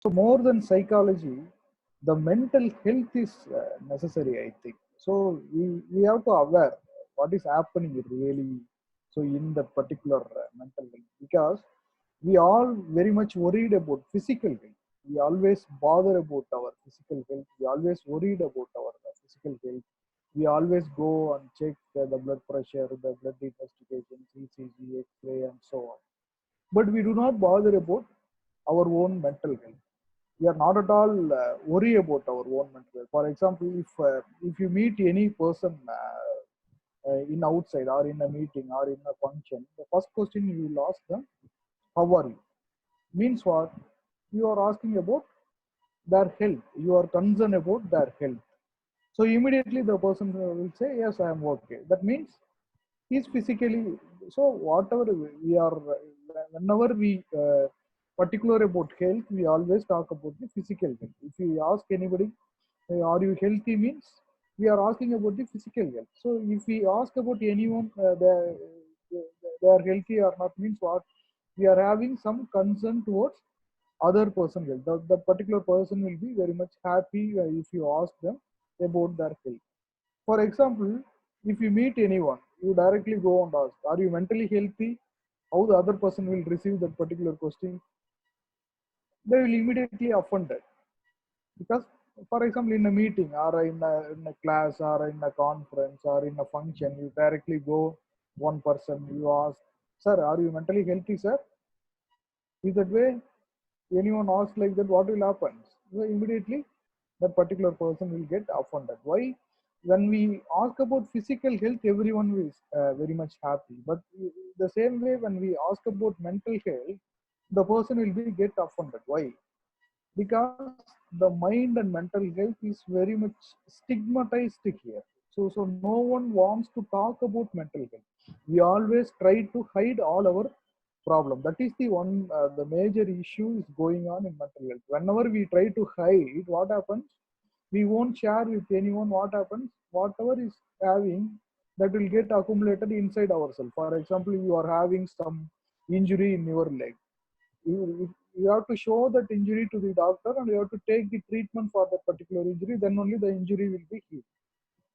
So more than psychology, the mental health is necessary, I think. So we have to aware what is happening really. So in that particular mental health, because we all very much worried about physical health. We always bother about our physical health. We always worried about our physical health. We always go and check the blood pressure, the blood investigations, ECG, X-ray, and so on. But we do not bother about our own mental health. We are not at all worry about our own mental health. For example, if you meet any person in outside or in a meeting or in a function, the first question you will ask them, "How are you?" Means what? You are asking about their health. You are concerned about their health. So immediately the person will say, "Yes, I am okay." That means he's physically. So whatever we are, whenever we particular about health, we always talk about the physical health. If you ask anybody, "Are you healthy?" means we are asking about the physical health. So if we ask about anyone, they are healthy or not, means what? We are having some concern towards other person health. That particular person will be very much happy if you ask them about their health. For example, if you meet anyone, you directly go and ask, "Are you mentally healthy?" How the other person will receive that particular question? They will immediately offended. Because, for example, in a meeting or in a class or in a conference or in a function, you directly go one person, you ask, "Sir, are you mentally healthy, sir?" Is that way anyone asks like that, what will happen? So immediately that particular person will get offended. Why? When we ask about physical health, everyone is very much happy. But the same way, when we ask about mental health, the person will be get offended. Why? Because the mind and mental health is very much stigmatized here. So no one wants to talk about mental health. We always try to hide all our problem. That is the one, the major issue is going on in mental health. Whenever we try to hide, what happens? We won't share with anyone. What happens? Whatever is having, that will get accumulated inside ourselves. For example, you are having some injury in your leg. You have to show that injury to the doctor and you have to take the treatment for that particular injury, then only the injury will be healed.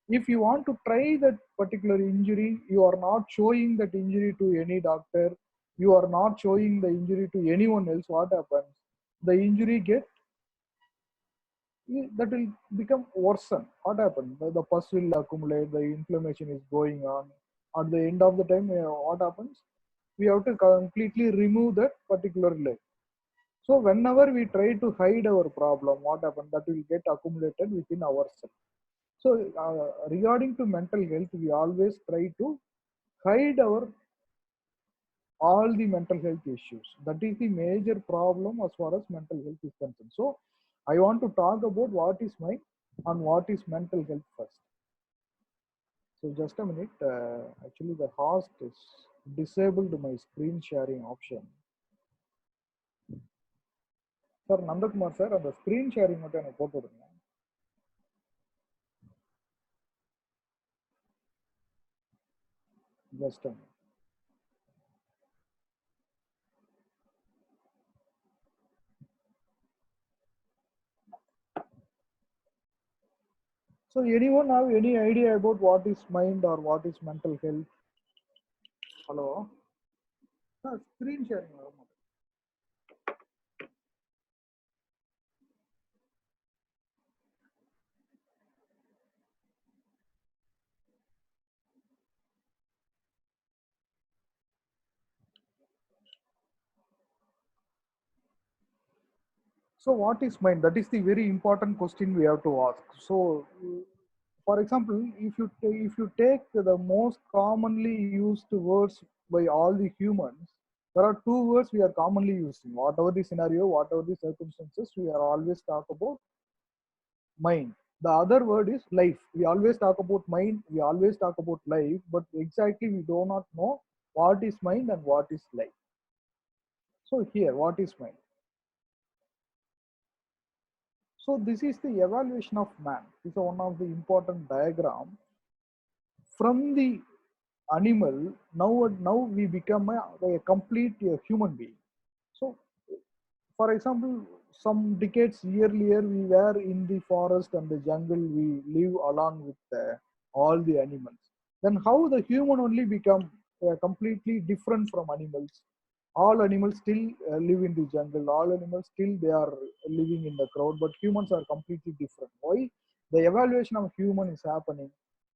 If you want to try that particular injury, you are not showing that injury to any doctor, you are not showing the injury to anyone else, what happens? The injury get, that will become worsen. What happens? The pus will accumulate, the inflammation is going on. At the end of the time, what happens? We have to completely remove that particular leg. So whenever we try to hide our problem, what happens? That will get accumulated within ourselves. So regarding to mental health, we always try to hide our all the mental health issues. That is the major problem as far as mental health is concerned. So I want to talk about what is mind and what is mental health first. So just a minute. Actually, the host is disabled my screen sharing option. Sir, Nandakumar sir, அந்த screen sharing மட்டும் எனக்கு போட்டு விடுங்க. Just a minute. So anyone have any idea about what is mind or what is mental health? Hello? Sir, screen sharing. So what is mind? That is the very important question we have to ask. So, for example, if you take the most commonly used words by all the humans, there are two words we are commonly using. Whatever the scenario, whatever the circumstances, we are always talk about mind. The other word is life. We always talk about mind. We always talk about life, but exactly we do not know what is mind and what is life. So here, what is mind? So this is the evaluation of man. This is one of the important diagram. From the animal, now we become a complete human being. So, for example, some decades earlier, we were in the forest and the jungle. We live along with all the animals. Then how the human only become completely different from animals? All animals still live in the jungle. All animals still they are living in the crowd, but humans are completely different. Why? The evaluation of human is happening.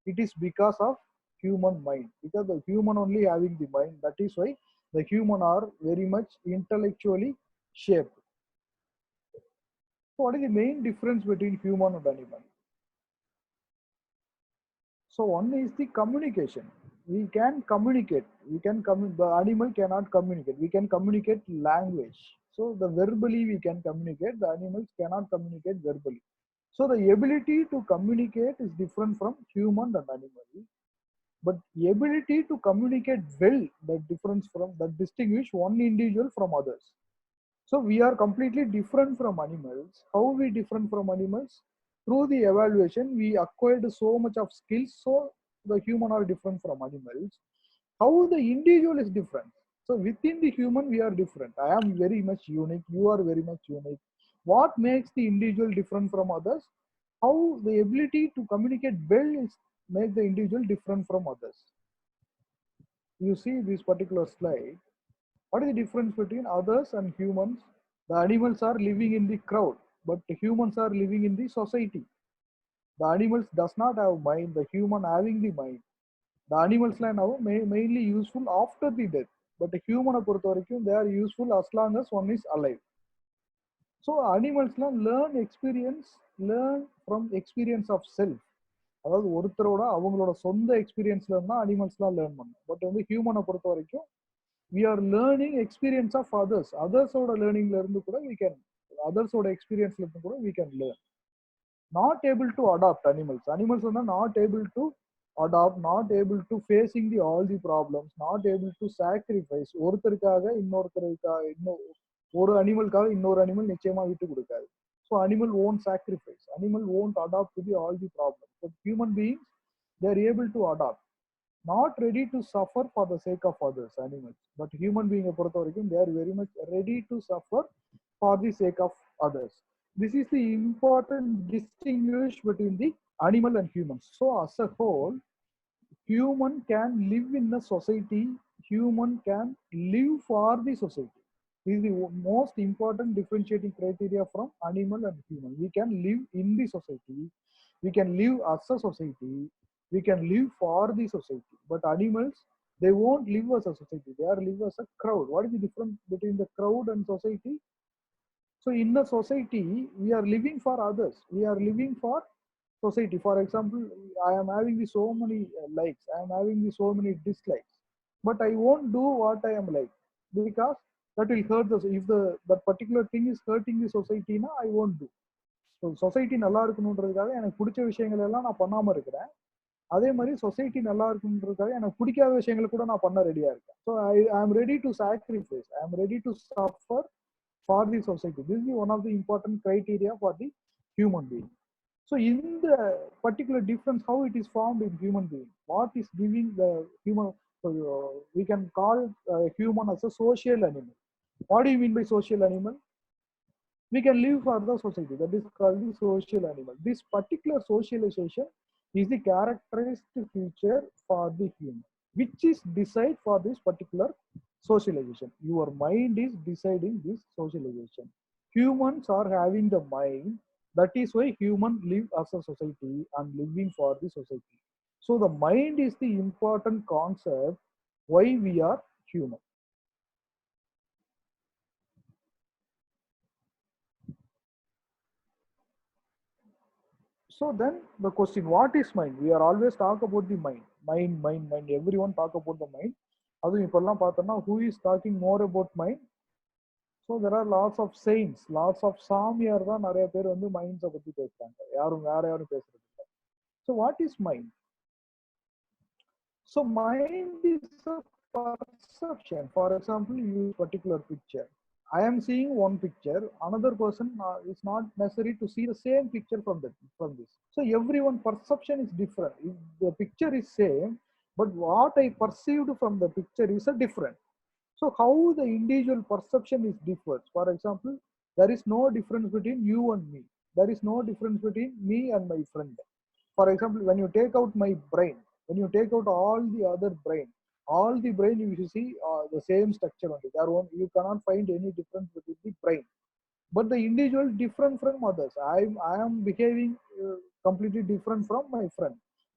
It is because of human mind. Because the human only having the mind. That is why the human are very much intellectually shaped. So what is the main difference between human and animal? So one is the communication. We can communicate. The animal cannot communicate. We can communicate language. So the verbally we can communicate. The animals cannot communicate verbally. So the ability to communicate is different from human and animal. But the ability to communicate well, that distinguish one individual from others. So we are completely different from animals. How we different from animals? Through the evaluation, we acquired so much of skills. So the human are different from animals. How the individual is different? So within the human, we are different. I am very much unique. You are very much unique. What makes the individual different from others? How the ability to communicate well is make the individual different from others. You see this particular slide. What is the difference between others and humans? The animals are living in the crowd, but the humans are living in the society. The animals does not have mind, the human having the mind. The animals are now mainly useful after the death, but the human they are useful as long as one is alive. So animals learn from experience of self. அதாவது ஒருத்தரோட அவங்களோட சொந்த எக்ஸ்பீரியன்ஸ்ல இருந்தா அனிமல்ஸ்லாம் learn பண்ணும். But வந்து ஹியூமனை பொறுத்த வரைக்கும் we are learning experience of others oda learning la irundhu kuda we can others oda experience la irundhu kuda we can learn. Not able to adopt animals are not able to adopt, not able to facing the all the problems, not able to sacrifice ஒருத்தருக்காக இன்னொருத்தருக்காக இன்னொரு ஒரு அனிமலுக்காக இன்னொரு animal நிச்சயமா விட்டு கொடுக்காது. So animal won't sacrifice, animal won't adopt to the all the problems, but human beings they are able to adopt, not ready to suffer for the sake of others, animals. But human being, they are very much ready to suffer for the sake of others. This is the important distinguish between the animal and humans. So as a whole, human can live in a society, human can live for the society. This is the most important differentiating criteria from animal and human. We can live in the society, we can live as a society, we can live for the society. But animals, they won't live as a society, they are live as a crowd. What is the difference between the crowd and society? So in a society, we are living for others, we are living for society. For example, I am having the so many likes, I am having the so many dislikes, but I won't do what I am like, because that will hurt us. If that particular thing is hurting the society, na, I won't do. So society நல்லா இருக்கணுன்றதுக்காக எனக்கு பிடிச்ச விஷயங்கள் எல்லாம் நான் பண்ணாம இருக்கிறேன். அதே மாதிரி சொசைட்டி நல்லா இருக்குன்றதுக்காக எனக்கு பிடிக்காத விஷயங்களை கூட நான் பண்ண ரெடியா இருக்கேன். So I am ready to sacrifice, I am ready to suffer for the society. This is one of the important criteria for the human being. So in the particular difference, how it is formed in human being, what is giving the human, we can call human as a social animal. What do you mean by social animal? We can live for the society, that is called the social animal. This particular socialization is the characteristic feature for the human, which is decide for this particular socialization. Your mind is deciding this socialization. Humans are having the mind, that is why humans live as a society and living for the society. So the mind is the important concept why we are human. So then the question, what is mind? We are always talk about the mind. Everyone talk about the mind. அதுவும் இப்பெல்லாம் பார்த்தோம்னா who is talking more about mind? So there are lots of saints, lots of சாமியார் தான் நிறைய பேர் வந்து மைண்ட்ஸை பத்தி பேசுறாங்க. யாரும் வேற யாரும் பேசுறது இல்லை. So what is mind? So mind is a perception. For example, you use particular picture. I am seeing one picture, another person is not necessary to see the same picture from this. So everyone perception is different. If the picture is same, but what I perceived from the picture is a different. So how the individual perception is differs. For example, There is no difference between you and me. There is no difference between me and my friend. For example, when you take out my brain, when you take out all the other brain, all the brain you see the same structure only. You cannot find any difference between the brain. But the individual different from others. I am behaving completely different from my friend.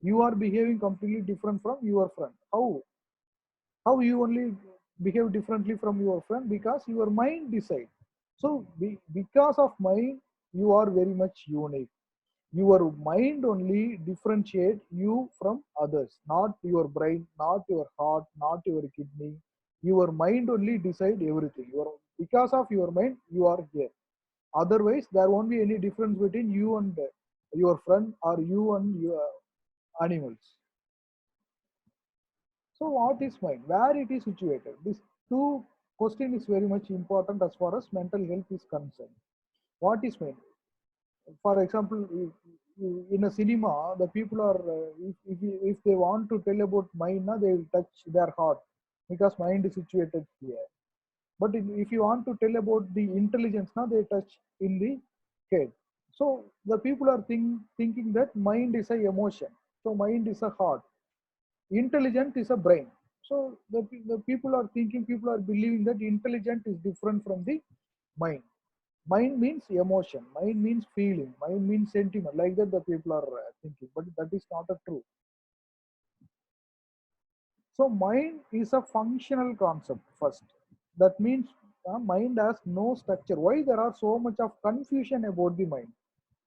You are behaving completely different from your friend. How you only behave differently from your friend? Because your mind decide. So because of mind, you are very much unique. Your mind only differentiate you from others, not your brain, not your heart, not your kidney. Your mind only decide everything. Because of your mind you are here. Otherwise there won't be any difference between you and your friend, or you and your animals. So what is mind? Where it is situated? This two question is very much important as far as mental health is concerned. What is mind? For example, in a cinema, the people are if they want to tell about mind, they will touch their heart because mind is situated here. But if you want to tell about the intelligence, now they touch in the head. So the people are thinking that mind is a emotion. So mind is a heart. Intelligent is a brain. So the people are believing that intelligent is different from the mind. Mind means emotion, mind means feeling, mind means sentiment. Like that, the people are thinking, but that is not a true. So mind is a functional concept first. That means mind has no structure. Why there are so much of confusion about the mind?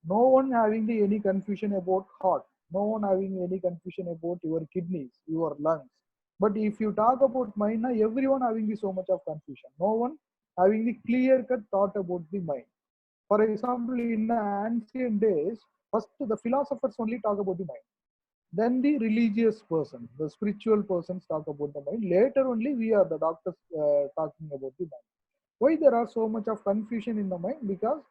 No one having any confusion about heart. No one having any confusion about your kidneys, your lungs. But if you talk about mind, everyone having so much of confusion. No one having the clear-cut thought about the mind. For example, in ancient days, first the philosophers only talk about the mind. Then the religious person, the spiritual persons talk about the mind. Later only we are the doctors talking about the mind. Why there are so much of confusion in the mind? Because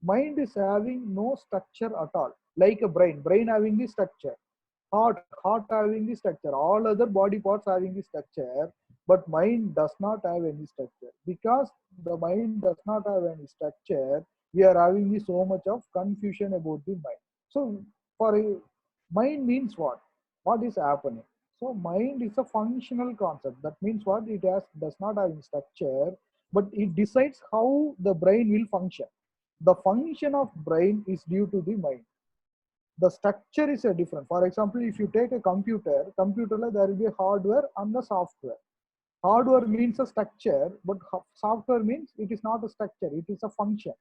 mind is having no structure at all. Like a brain having the structure, heart having the structure, all other body parts having the structure, but mind does not have any structure. Because the mind does not have any structure, we are having the so much of confusion about the mind. So for a mind means what is happening? So mind is a functional concept. That means what? It does not have any structure, but it decides how the brain will function. The function of brain is due to the mind. The structure is a different. For example, if you take a computer there will be a hardware and the software. Hardware means a structure, but software means it is not a structure, it is a function.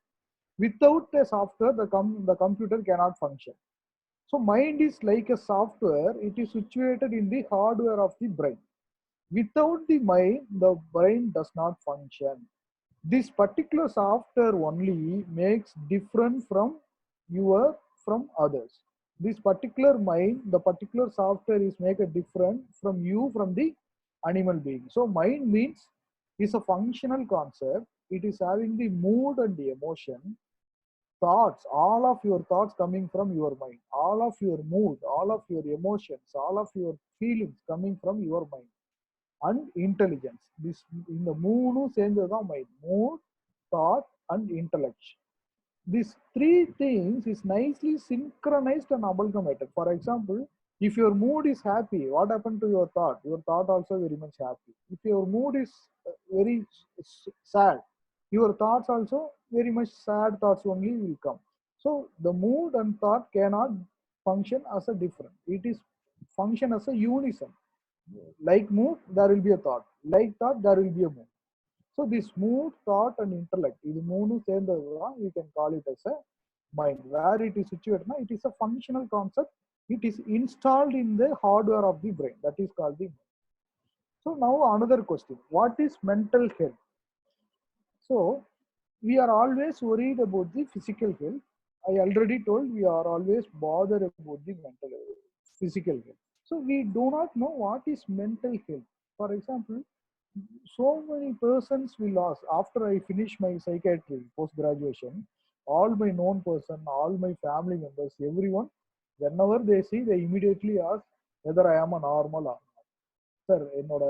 Without a software, the computer cannot function. So mind is like a software, it is situated in the hardware of the brain. Without the mind, the brain does not function. This particular software only makes different from your from others. This particular mind, the particular software is make a different from you from the animal being. So mind means is a functional concept. It is having the mood and the emotion, thoughts, all of your thoughts coming from your mind, all of your mood, all of your emotions, all of your feelings coming from your mind. And intelligence, this இந்த மூணும் சேர்ந்ததுதான் mind. Mood, thought and intellect. These three things is nicely synchronized and amalgamated. For example, if your mood is happy, what happened to your thought? Your thought also very much happy. If your mood is very sad, your thoughts also very much sad thoughts only will come. So the mood and thought cannot function as a different. It is function as a unison. Like mood, there will be a thought. Like thought, there will be a mood. So this mood, thought, and intellect, இது மூணும் சேர்ந்ததுதான் we can call it as a mind. Where it is situated, it is a functional concept. It is installed in the hardware of the brain. That is called the mind. So now another question: what is mental health? So we are always worried about the physical health. I already told we are always bothered about the physical health. So we do not know what is mental health. For example, so many persons will ask after I finish my psychiatry post graduation, all my known person, all my family members, everyone, whenever they see, they immediately ask whether I am a normal or not. Sir என்னோட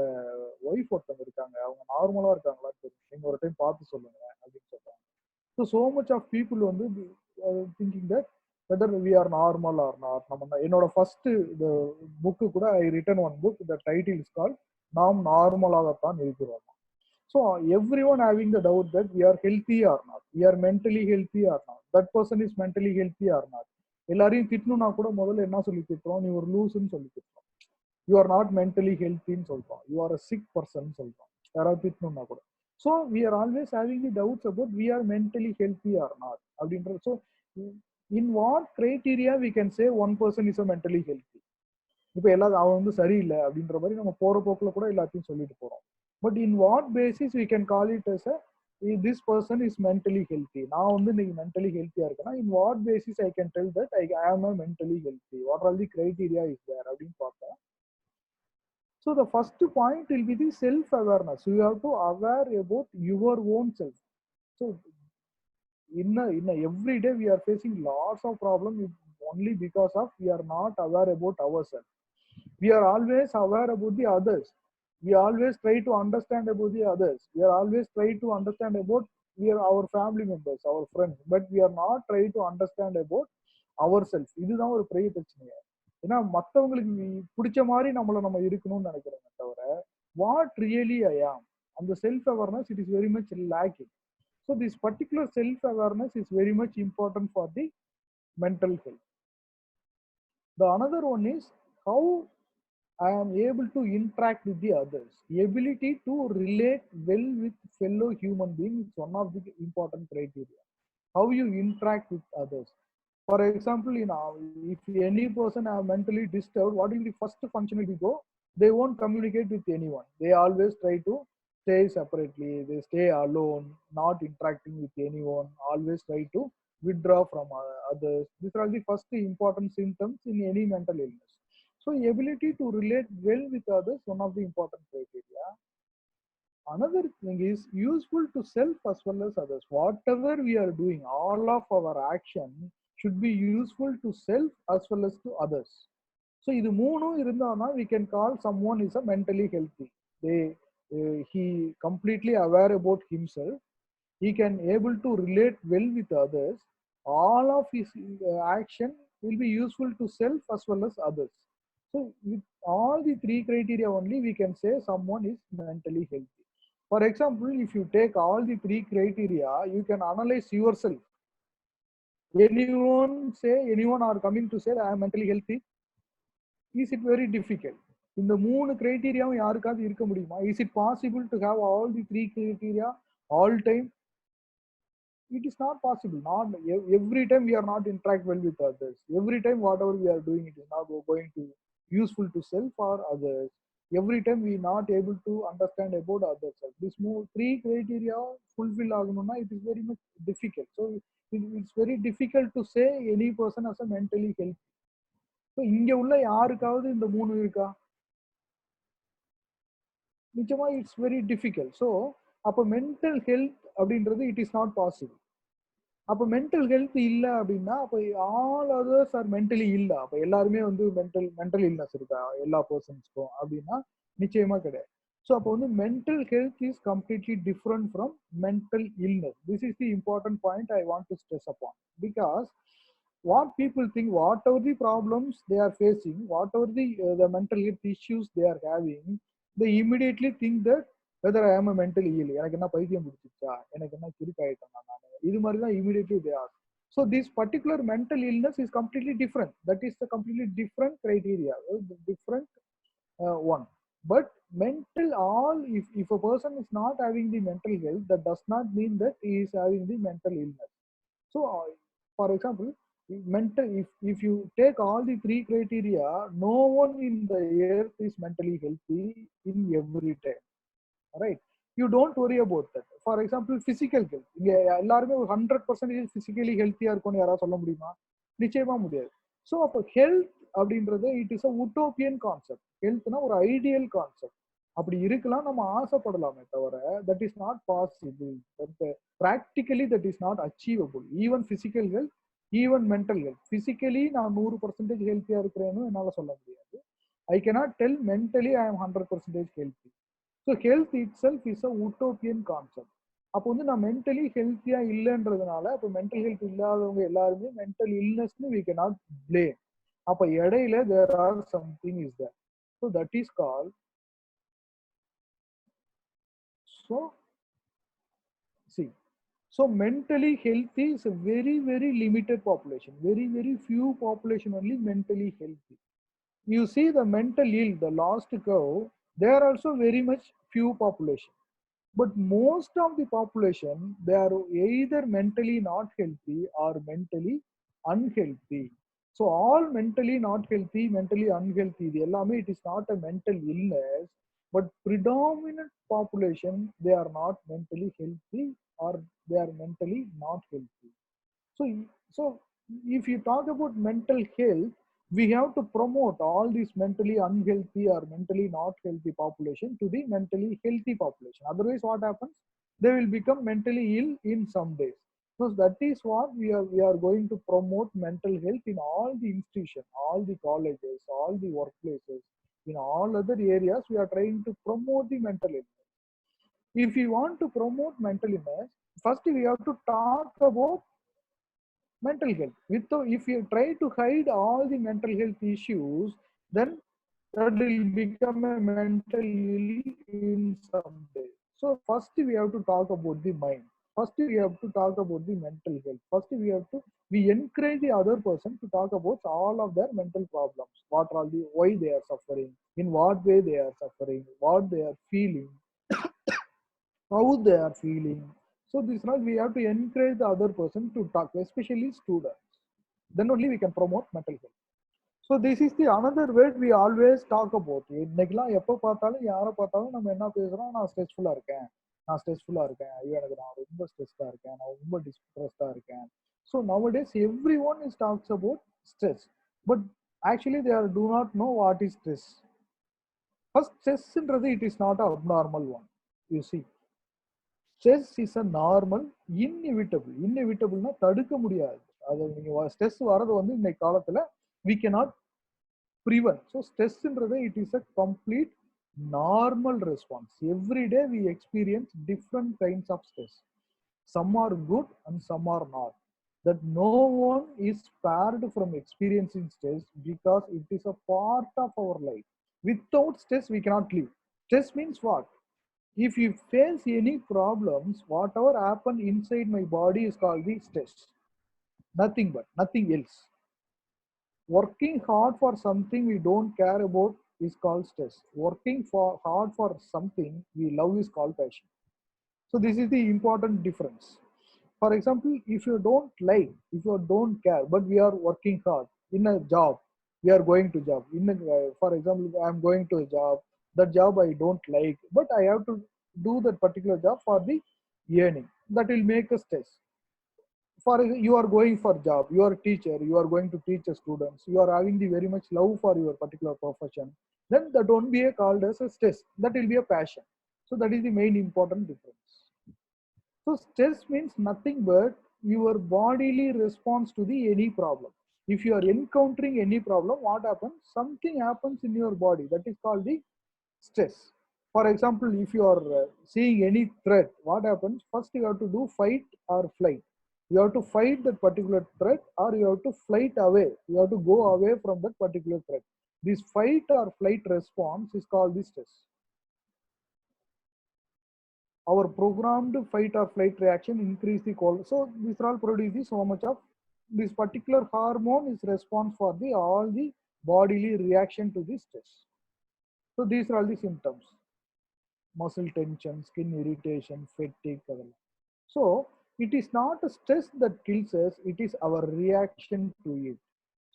wife ஒருத்தவங்க இருக்காங்க அவங்க நார்மலா இருக்காங்களா தெரியும் நீங்க ஒரு time பார்த்து சொல்லுங்க அப்படின்னு சொல்றாங்க. So much of people வந்து thinking that whether we are normal or not. நம்ம என்னோட ஃபர்ஸ்ட் the book கூட I written one book. The title is called நாம் நார்மலாகத்தான் இருக்கிறோம். So everyone having the doubt that we are healthy or not, we are mentally healthy or not, that person is mentally healthy or not. எல்லாரையும் திட்டணும்னா கூட முதல்ல என்ன சொல்லி திட்டுறோம், நீ ஒரு லூசுன்னு சொல்லி திட்டுறோம். யூ ஆர் நாட் மென்டலி ஹெல்த்தின்னு சொல்றோம், you are a sick person சொல்றோம் யாராவது திட்டணும்னா கூட. So we are always having the doubts about we are mentally healthy or not அப்படின்றது. So in what criteria we can say one person is a mentally healthy. இப்போ எல்லாரும் அவன் வந்து சரியில்லை அப்படின்ற மாதிரி நம்ம போற போக்கில் கூட எல்லாத்தையும் சொல்லிட்டு போறோம். But in what basis we can call it as this person is mentally healthy. நான் வந்து இன்னைக்கு மென்டலி ஹெல்த்தியா இருக்கேன்னா in what basis I can tell that I am a mentally healthy, what are the criteria is there அப்படின்னு பார்த்தோம். So the first point will be the self-awareness. You have to aware about your own self. So in every day we are facing lots of problems only because of we are not aware about ourselves. We are always aware about the others. We always try to understand about the others. We are always try to understand about our family members, our friends, but we are not trying to understand about ourselves. இதுதான் ஒரு பெரிய பிரச்சனை. ஏன்னா மற்றவங்களுக்கு பிடிச்ச மாதிரி நம்ம இருக்கணும்னு நினைக்கிறோமே தவிர வாட் ரியலி ஐ ஆம், அந்த self awareness it is very much lacking. So this particular self awareness is very much important for the mental health. The another one is how I am able to interact with the others. Ability to relate well with fellow human beings is one of the important criteria. How you interact with others. For example, if any person are mentally disturbed, what is the first function will go? They won't communicate with anyone. They always try to stay separately. They stay alone, not interacting with anyone. Always try to withdraw from others. These are the first important symptoms in any mental illness. So ability to relate well with others, one of the important criteria. Another thing is useful to self as well as others. Whatever we are doing, all of our action should be useful to self as well as to others. So இது மூணும் இருந்தானா we can call someone is a mentally healthy. He completely aware about himself. He can able to relate well with others. All of his action will be useful to self as well as others. So with all the three criteria only we can say someone is mentally healthy. For example, if you take all the three criteria, you can analyze yourself. Anyone are coming to say that I am mentally healthy? Is it very difficult? In the மூணு கிரைட்டீரியாவும் யாருக்காவது இருக்க முடியுமா? Is it possible to have all the three criteria all time? It is not possible. Not every time we are not interact well with others. Every time whatever we are doing, it is not going to useful to self or others. Every time we not able to understand about others. This three criteria fulfill ஆகணும்னா it is very much difficult. So it's very difficult to say any person as a mentally healthy. So இங்க உள்ள யாருக்காவது இந்த மூணு இருக்கா? நிச்சயமா it's very difficult. So அப்ப mental health அப்படின்றது it is not possible. அப்ப மென்டல் ஹெல்த் இல்லை அப்படின்னா அப்ப ஆல் அதர்ஸ் ஆர் மென்டலி இல்லை. அப்ப எல்லாருமே வந்து மென்டல் இல்னஸ் இருக்கா எல்லா பர்சன்ஸ்க்கும் அப்படின்னா நிச்சயமா கிடையாது. ஸோ அப்போ வந்து mental health is completely different from mental illness. This is the important point I want to stress upon. Because what people think, whatever the problems they are facing, whatever the mental health issues they are having, they immediately think that whether I am a mentally ill, எனக்கு என்ன பைத்தியம் பிடிச்சிச்சா, எனக்கு என்ன கிறுக்காயிட்டேன் நான், இது மாதிரி தான் immediately they ask. So this particular mental illness is completely different. That is the completely different criteria, different one. But mental if a person is not having the mental health, that does not mean that he is having the mental illness. So for example, if you take all the three criteria, no one in the earth is mentally healthy in every time. Right? You don't worry about that. For example, physical health. இங்க எல்லாருமே 100% physically healthy இருக்கும்னு யாராவது சொல்ல முடியுமா? நிச்சயமா முடியாது. So அப்போ health அப்படின்றது it is a utopian concept. ஹெல்த்னா ஒரு ஐடியல் கான்செப்ட். அப்படி இருக்கலாம் நம்ம ஆசைப்படலாமே தவிர that is not possible. Practically that is not achievable. Even physical health, even mental health. Physically நான் 100% ஹெல்த்தியா இருக்கிறேன்னு என்னால் சொல்ல முடியாது. I cannot tell mentally I am 100% healthy. So health itself is a utopian concept. அப்போ வந்து நான் மென்டலி ஹெல்த்தியா இல்லைன்றதுனால அப்போ மென்டல் ஹெல்த் இல்லாதவங்க எல்லாருமே மென்டல் இல்னஸ்னு வி கேன் நாட் பிளேம். அப்ப இடையில there are something is there. So that is call. So see, so mentally healthy is a very very limited population, very very few population only mentally healthy. You see the mental ill, the last curve, they are also very much few population. But most of the population, they are either mentally not healthy or mentally unhealthy. So all mentally not healthy, mentally unhealthy, it is not a mental illness, but predominant population, they are not mentally healthy or they are mentally not healthy. So if you talk about mental health, we have to promote all these mentally unhealthy or mentally not healthy population to the mentally healthy population. Otherwise, what happens? They will become mentally ill in some days. So that is what we are going to promote mental health in all the institutions, all the colleges, all the workplaces, in all other areas. We are trying to promote the mental health. If we want to promote mental illness, first we have to talk about mental health. If you try to hide all the mental health issues, then that will become a mental ill in some day. So first we have to talk about the mind. First we have to talk about the mental health. First we encourage the other person to talk about all of their mental problems. What are the why they are suffering, in what way they are suffering, what they are feeling, how they are feeling. So this not we have to encourage the other person to talk, especially students. Then only we can promote mental health. So this is the another word we always talk about. இன்னைக்கெல்லாம் எப்போ பார்த்தாலும் யாரை பார்த்தாலும் நம்ம என்ன பேசுறோம், நான் ஸ்ட்ரெஸ்ஃபுல்லா இருக்கேன், நான் ஸ்ட்ரெஸ்ஃபுல்லா இருக்கேன், ஐயோ எனக்கு நான் ரொம்ப ஸ்ட்ரெஸ்டா இருக்கேன், நான் ரொம்ப டிஸ்ட்ரெஸ்டா இருக்கேன். So nowadays everyone is talks about stress, but actually they are do not know what is stress. First, stress it is not a abnormal one. You see, stress is a normal, inevitable தடுக்க முடியாது. அது நீங்க stress வரது வந்து இன்னைக்கு காலத்துல we cannot prevent. So stress it is a complete normal response. Every day we experience different kinds of stress. Some are good and some are not. That no one is spared from experiencing stress because it is a part of our life. Without stress we cannot live. Stress means what? If you face any problems, whatever happen inside my body is called the stress. Nothing but, nothing else. Working hard for something we don't care about is called stress. Working hard for something we love is called passion. So this is the important difference. For example, if you don't like, if you don't care, but we are working hard in a job, we are going to job. For example, I am going to a job. That job I don't like, but I have to do that particular job for the earning. That will make a stress. For you are going for job, you are a teacher, you are going to teach the students, you are having the very much love for your particular profession, then that won't be called as a stress, that will be a passion. So that is the main important difference. So stress means nothing but your bodily response to the any problem. If you are encountering any problem, what happens? Something happens in your body, that is called the stress. For example, if you are seeing any threat, what happens? First you have to do fight or flight. You have to fight that particular threat or you have to flight away. You have to go away from that particular threat. This fight or flight response is called the stress. Our programmed fight or flight reaction increase the cortisol. So this all produces so much of this particular hormone is response for the all the bodily reaction to the stress. So these are all the symptoms: muscle tension, skin irritation, fatigue. So it is not a stress that kills us, it is our reaction to it.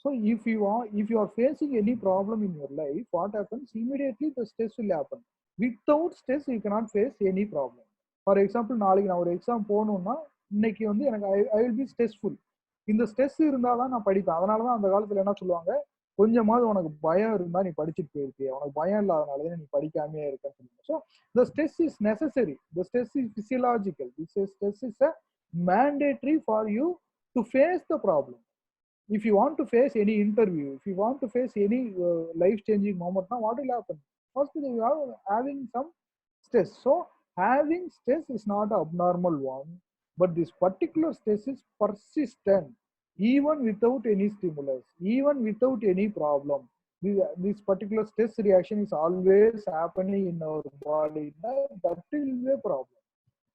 So if you are facing any problem in your life, what happens? Immediately the stress will happen. Without stress, you cannot face any problem. For example, நாளைக்கு நான் ஒரு exam போகணும்னா இன்னைக்கு வந்து எனக்கு I will be stressful. இந்த stress இருந்தால் தான் நான் படிப்பேன். அதனால தான் அந்த காலத்தில் என்ன சொல்லுவாங்க, கொஞ்சமாவது உனக்கு பயம் இருந்தால் நீ படிச்சுட்டு போயிருப்பிய, உனக்கு பயம் இல்லாதனால தான் நீ படிக்காமே இருக்கன்னு சொல்லுவாங்க. So the stress is necessary. The stress is physiological. This stress is a mandatory for you to face the problem. If you want to face any interview, if you want to face any life-changing moment, now what will happen? First, you are having some stress. So Having stress is not an abnormal one, but this particular stress is persistent, even without any stimulus, even without any problem. This particular stress reaction is always happening in our body. That will be a problem.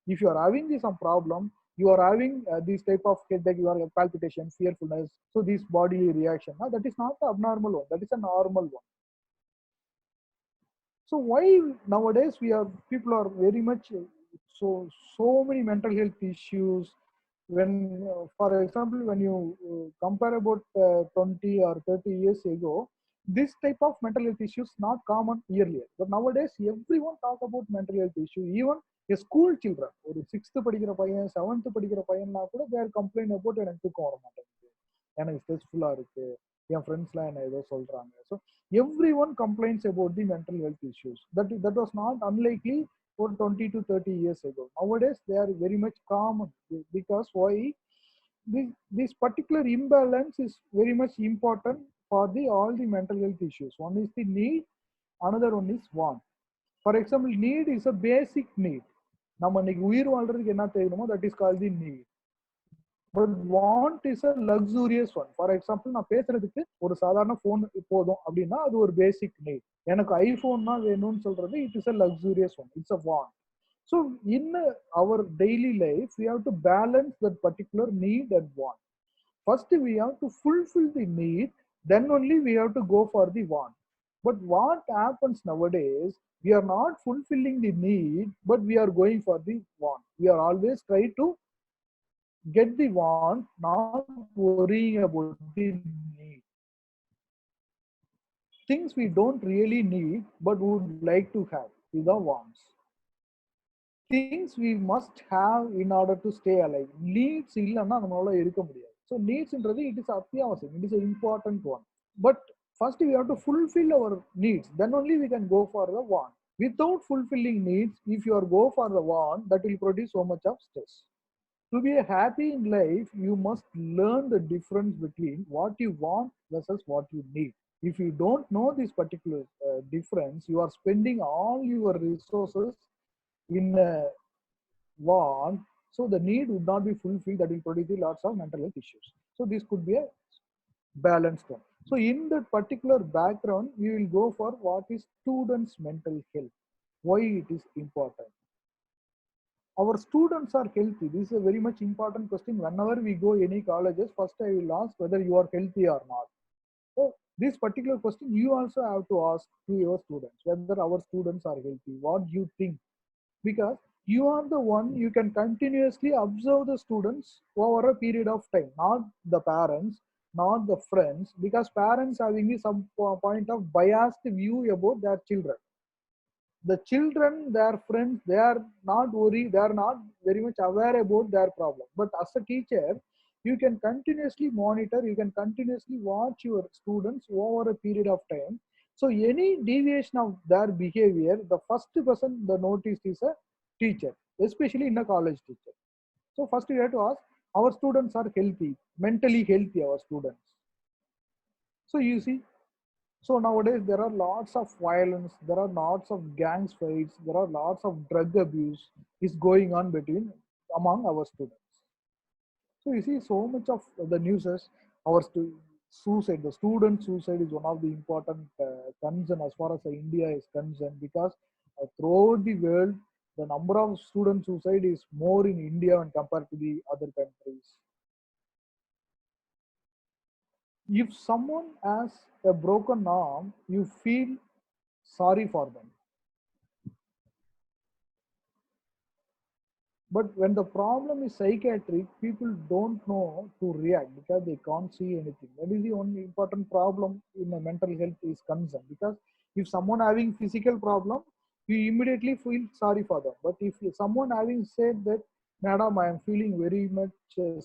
If you are having some problem, you are having this type of headache, you are palpitation, fearfulness, so this body reaction, that is not the abnormal one, that is a normal one. So why nowadays we are people are very much so many mental health issues. When for example, when you compare about 20 or 30 years ago, this type of mental health issues not common earlier, but nowadays everyone talk about mental health issue. Even a school children, ஒரு 6th படிக்கிற பையன் 7th படிக்கிற பையன்னா கூட they are complain about எனக்கு தூக்கம் வர மாட்டேங்குது, எனக்கு ஸ்ட்ரெஸ்ஃபுல்லா இருக்கு, என் ஃப்ரெண்ட்ஸ்லாம் என்ன ஏதோ சொல்றாங்க. So everyone complains about the mental health issues. That was not unlikely for 20 to 30 years ago. Nowadays they are very much common. Because why? This particular imbalance is very much important for the all the mental health issues. One is the need, another one is want. For example, need is a basic need. நம்ம இன்னைக்கு உயிர் வாழ்றதுக்கு என்ன தேவைமோ that is called the need. But want is a luxurious one. For example, நான் பேசுறதுக்கு ஒரு சாதாரண phone போதும் அப்படின்னா அது ஒரு பேசிக் நீட். எனக்கு ஐபோன் தான் வேணும்னு சொல்றது it is a luxurious one, it's a want. So in our daily life we have to balance that particular need and want. First we have to fulfill the need, then only we have to go for the want. But what happens nowadays, we are not fulfilling the need, but we are going for the want. We are always try to get the want, not worrying about the need. Things we don't really need but would like to have is the wants. Things we must have in order to stay alive. Needs இல்லைன்னா நம்மளால இருக்க முடியாது. So needsன்றது it is அத்தியாவசியம், it is an important one. But first we have to fulfill our needs, then only we can go for the want. Without fulfilling needs, if you are go for the want, that will produce so much of stress. To be happy in life, you must learn the difference between what you want versus what you need. If you don't know this particular difference, you are spending all your resources in want, so the need would not be fulfilled. That will produce lots of mental health issues. So this could be a balanced one. So in that particular background, we will go for what is students' mental health, why it is important. Our students are healthy. This is a very much important question. Whenever we go any colleges, first I will ask whether you are healthy or not. So this particular question you also have to ask to your students, whether our students are healthy. What do you think? Because you are the one, you can continuously observe the students over a period of time, not the parents, not the friends, because parents having some point of biased view about their children. The children, their friends, they are not worried, they are not very much aware about their problem. But as a teacher, you can continuously monitor, you can continuously watch your students over a period of time. So any deviation of their behavior, the first person the notice is a teacher, especially in a college teacher. So first we have to ask, our students are healthy, mentally healthy, our students. So you see, so nowadays there are lots of violence, there are lots of gangs fights, there are lots of drug abuse is going on between among our students. So you see so much of the news is our suicide, the student suicide is one of the important concern as far as India is concerned, because throughout the world the number of student suicide is more in India when compared to the other countries. If someone has a broken arm, you feel sorry for them. But when the problem is psychiatric, people don't know to react because they can't see anything. That is the only important problem in a mental health is concerned. Because if someone having physical problem, you immediately feel sorry for them. But if someone having said that, Madam, I am feeling very much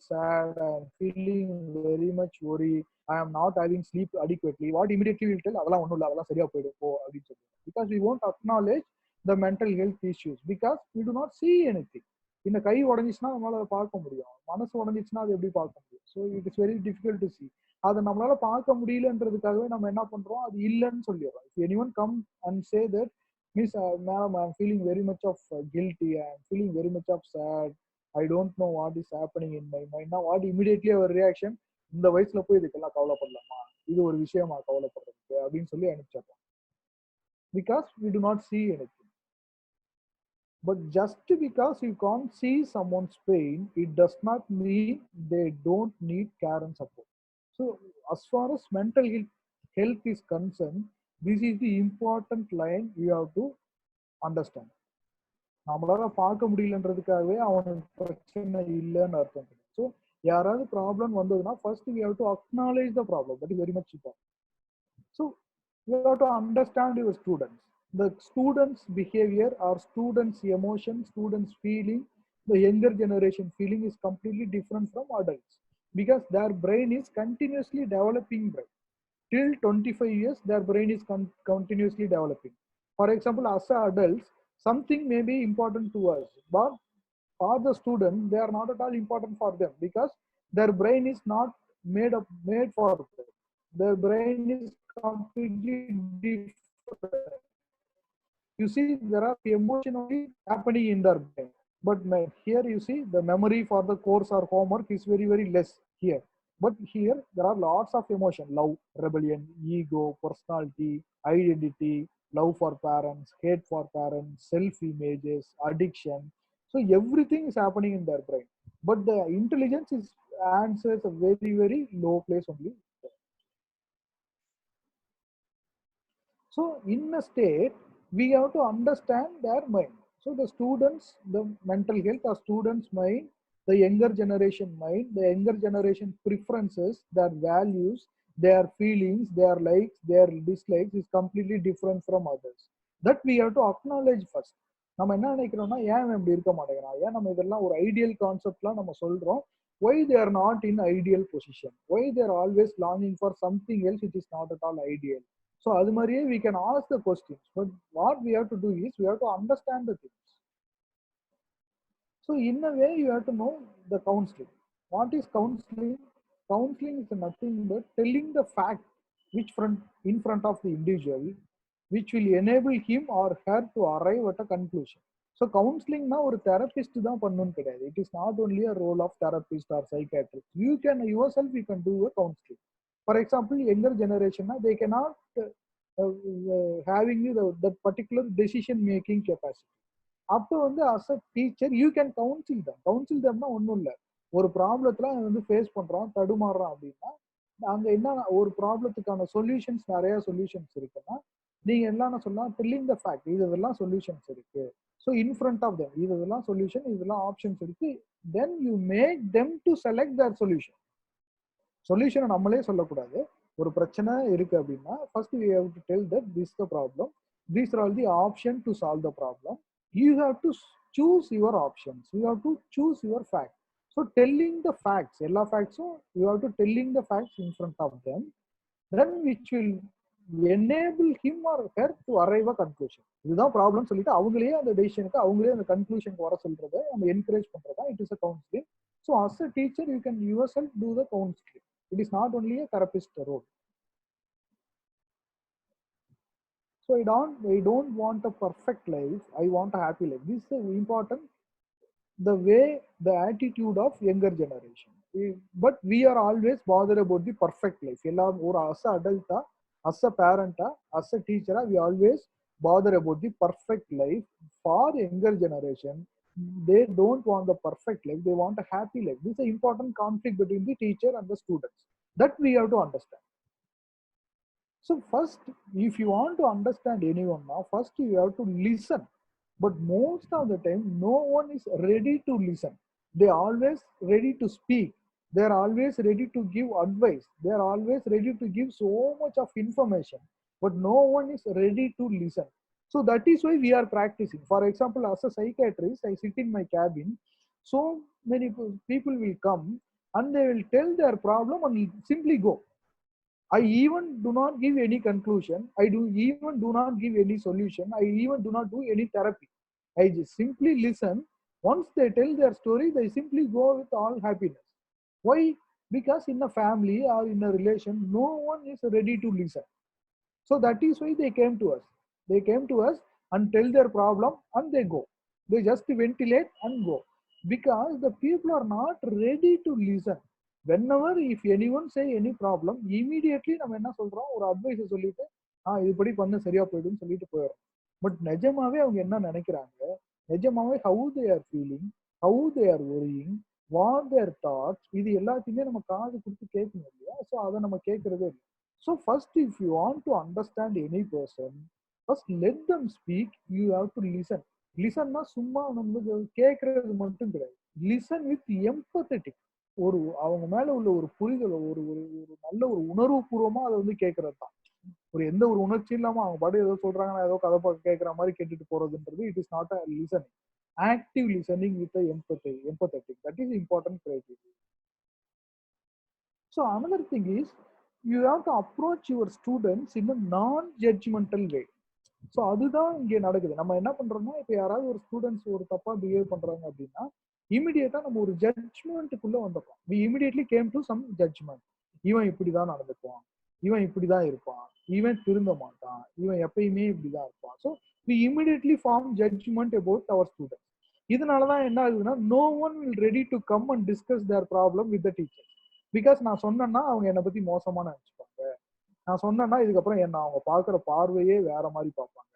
sad, I am feeling very much worried, I am not having sleep adequately, what immediately will tell, அதெல்லாம் ஒண்ணும் இல்ல, அதெல்லாம் சரியா போயிடும் போ அப்படின்னு சொல்லி. Because we won't acknowledge the mental health issues because we do not see anything. இந்த கை உடஞ்சிச்சுன்னா நம்மளால அதை பார்க்க முடியும், மனசு உடஞ்சிச்சுன்னா அது எப்படி பார்க்க முடியும்? So it is very difficult to C. அதை நம்மளால பார்க்க முடியலன்றதுக்காகவே நம்ம என்ன பண்றோம், அது இல்லைன்னு சொல்லிடுறோம். If anyone come and say that Miss, madam, I'm feeling very much of guilty. I'm feeling very much of sad. I don't know what is happening in my mind. Now, what immediately our reaction? இந்த வயசுல போய் இதுக்கெல்லாம் கவலைப்படலாமா, இது ஒரு விஷயமா கவலைப்படுறதுக்கு அப்படின்னு சொல்லி அனுப்பிச்சிடலாம். Because we do not see anything. But just because you can't see someone's pain, it does not mean they don't need care and support. So, as far as mental health is concerned, this is the important line you have to understand. நம்மளால பார்க்க முடியலன்றதுக்காகவே அவனுக்கு பிரச்சனை இல்லைன்னு அர்த்தம் கிடையாது. So யாராவது problem வந்ததுன்னா first we have to acknowledge the problem. That is very much important. So you have to understand your students. The students' behavior or students' emotion, students' feeling, the younger generation feeling is completely different from adults because their brain is continuously developing. Brain. Till 25 years, their brain is continuously developing. For example, as adults, something may be important to us, but for the student, they are not at all important for them because their brain is not made for them. Their brain is completely different. You see, there are emotionally happening in their brain. But here you see the memory for the course or homework is very, very less here. But here there are lots of emotion: love, rebellion, ego, personality, identity, love for parents, hate for parents, self-images, addiction. So everything is happening in their brain. But the intelligence is answers a very, very low place only. So in a state, we have to understand their mind. So the students, the mental health, or students' mind, the younger generation mind, the younger generation preferences, their values, their feelings, their likes, their dislikes is completely different from others. That we have to acknowledge first. நம்ம என்ன நினைக்கிறோம்னா, ஏன் இப்படி இருக்க மாட்டேங்கிறான், ஏன் நம்ம இதெல்லாம் ஒரு ஐடியல் கான்செப்ட்லாம் நம்ம சொல்றோம். Why they are not in ideal position? Why they are always longing for something else which is not at all ideal? So அது மாதிரியே we can ask the questions, but what we have to do is we have to understand the things. So in a way, you have to know the counseling. What is counseling? Counseling is nothing but telling the fact in front of the individual, which will enable him or her to arrive at a conclusion. So counseling na ஒரு therapist தான் பண்ணணும்னு கிடையாது. It is not only a role of therapist or psychiatrist. You can yourself do a counseling. For example, younger generation, they cannot having that particular decision making capacity. அப்போ வந்து as a teacher you can counsel them. Counsel them னா ஒன்றும் இல்லை. ஒரு ப்ராப்ளத்துல வந்து face பண்றோம், தடுமாறுறோம் அப்படின்னா அங்க என்ன ஒரு ப்ராப்ளத்துக்கான சொல்யூஷன்ஸ், நிறைய சொல்யூஷன்ஸ் இருக்குன்னா நீங்க என்ன சொல்லலாம், டெல்லிங் த ஃபேக்ட், இதெல்லாம் சொல்யூஷன்ஸ் இருக்கு. So in front of them இதெல்லாம் சொல்யூஷன், இதெல்லாம் ஆப்ஷன்ஸ் இருக்கு. Then you make them to select that solution. சொல்யூஷனை நம்மளே சொல்லக்கூடாது. ஒரு பிரச்சனை இருக்கு அப்படின்னா first we have to tell that this the problem, these are all the option to solve the problem. You have to choose your options. You have to choose your facts. So telling the facts, all facts, you have to telling the facts in front of them, then which will enable him or her to arrive a conclusion. இதுதான் problem சொல்லிட்டு அவங்களே அந்த டெசிஷனுக்கு, அவங்களே அந்த கன்க்ளூஷனுக்கு வர சொல்றதை நம்ம encourage பண்றதா it is a counselling. So as a teacher, you can yourself do the counseling. It is not only a therapist role. So I don't want a perfect life. I want a happy life. This is important. The way, the attitude of younger generation. But we are always bothered about the perfect life. Or as a adult, as a parent, as a teacher, we always bother about the perfect life. For younger generation, they don't want the perfect life. They want a happy life. This is an important conflict between the teacher and the students. That we have to understand. So first, if you want to understand anyone now, first you have to listen. But most of the time, no one is ready to listen. They are always ready to speak. They are always ready to give advice. They are always ready to give so much of information. But no one is ready to listen. So that is why we are practicing. For example, as a psychiatrist, I sit in my cabin. So many people will come and they will tell their problem and simply go. I even do not give any conclusion. I even do not give any solution. I even do not do any therapy. I just simply listen. Once they tell their story, they simply go with all happiness. Why? Because in a family or in a relation, no one is ready to listen. So that is why they came to us. They came to us and tell their problem and they go. They just ventilate and go because the people are not ready to listen. Whenever if anyone say any problem, immediately நம்ம என்ன சொல்றோம், ஒரு advice சொல்லிட்டு இதுபடி பண்ண சரியா போயிடும்னு சொல்லிட்டு போயிடும். பட் நிஜமாவே அவங்க என்ன நினைக்கிறாங்க, நிஜமாவே how they are feeling, how they are worrying, what there thoughts, இது எல்லாத்தையுமே நம்ம காது கொடுத்து கேட்கணும் இல்லையா? ஸோ அதை நம்ம கேட்கறதே இல்லை. So first if you want to understand any person, first let them speak, you have to listen. லிசன்னா சும்மா நம்ம கேட்கறது மட்டும் கிடையாது. லிசன் வித் எம்பத்தட்டிக், ஒரு அவங்க மேல உள்ள ஒரு புரிதல், ஒரு ஒரு ஒரு நல்ல ஒரு உணர்வு பூர்வமா அதை வந்து கேட்கறது தான். ஒரு எந்த ஒரு உணர்ச்சி இல்லாம அவங்க பாட்டு ஏதோ சொல்றாங்கன்னா ஏதோ கதை கேட்கற மாதிரி கேட்டுட்டு போறதுன்றது it is not a listening. Active listening with empathetic, that is important criteria. So another thing is you have to approach your students in a non judgmental way. So அதுதான் இங்கே நடக்குது. நம்ம என்ன பண்றோம்னா, இப்போ யாராவது ஒரு ஸ்டூடெண்ட்ஸ் ஒரு தப்பா பிஹேவ் பண்றாங்க அப்படின்னா இமிடியேட்டா நம்ம ஒரு ஜட்ஜ்மெண்ட்டுக்குள்ள வந்துடுறோம். We immediately came to some judgement. இவன் இப்படிதான் நடந்துக்குவான், இவன் இப்படிதான் இருப்பான், இவன் திருந்த மாட்டான், இவன் எப்பயுமே இப்படிதான் இருப்பான். So we immediately form judgement about our student. இதனாலதான் என்ன ஆகுதுன்னா, no one will ready to come and discuss their problem with the teacher. Because நான் சொன்னேன்னா அவங்க என்னை பத்தி மோசமா நினைச்சுப்பாங்க, நான் சொன்னேன்னா இதுக்கப்புறம் என்ன அவங்க பார்க்குற பார்வையே வேற மாதிரி பார்ப்பாங்க.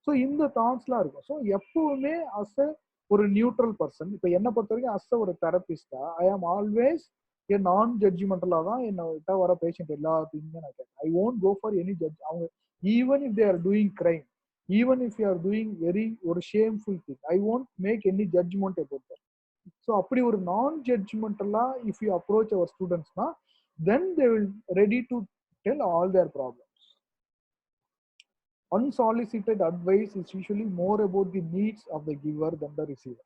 ஸோ இந்த தாட்ஸ்லாம் இருக்கும். ஸோ எப்பவுமே அஸ் அ ஒரு நியூட்ரல் பர்சன், இப்போ என்னை பொறுத்த வரைக்கும் அஸ் ஒரு தெரபிஸ்டா ஐ ஆம் ஆல்வேஸ் ஏ நான் ஜட்ஜ்மெண்டலாக தான் என்னை வர பேஷண்ட் எல்லாத்தையுமே நான் கேட்கறேன். I won't go for any judge. அவங்க even if they are doing crime, even if you are doing very ஒரு shameful thing, I won't make any judgment about that. So அப்படி ஒரு நான் ஜட்ஜ்மெண்டலா இஃப் யூ அப்ரோச் அவர் ஸ்டூடெண்ட்ஸ்னா then they will ready to tell all their problems. Unsolicited advice is usually more about the needs of the giver than the receiver.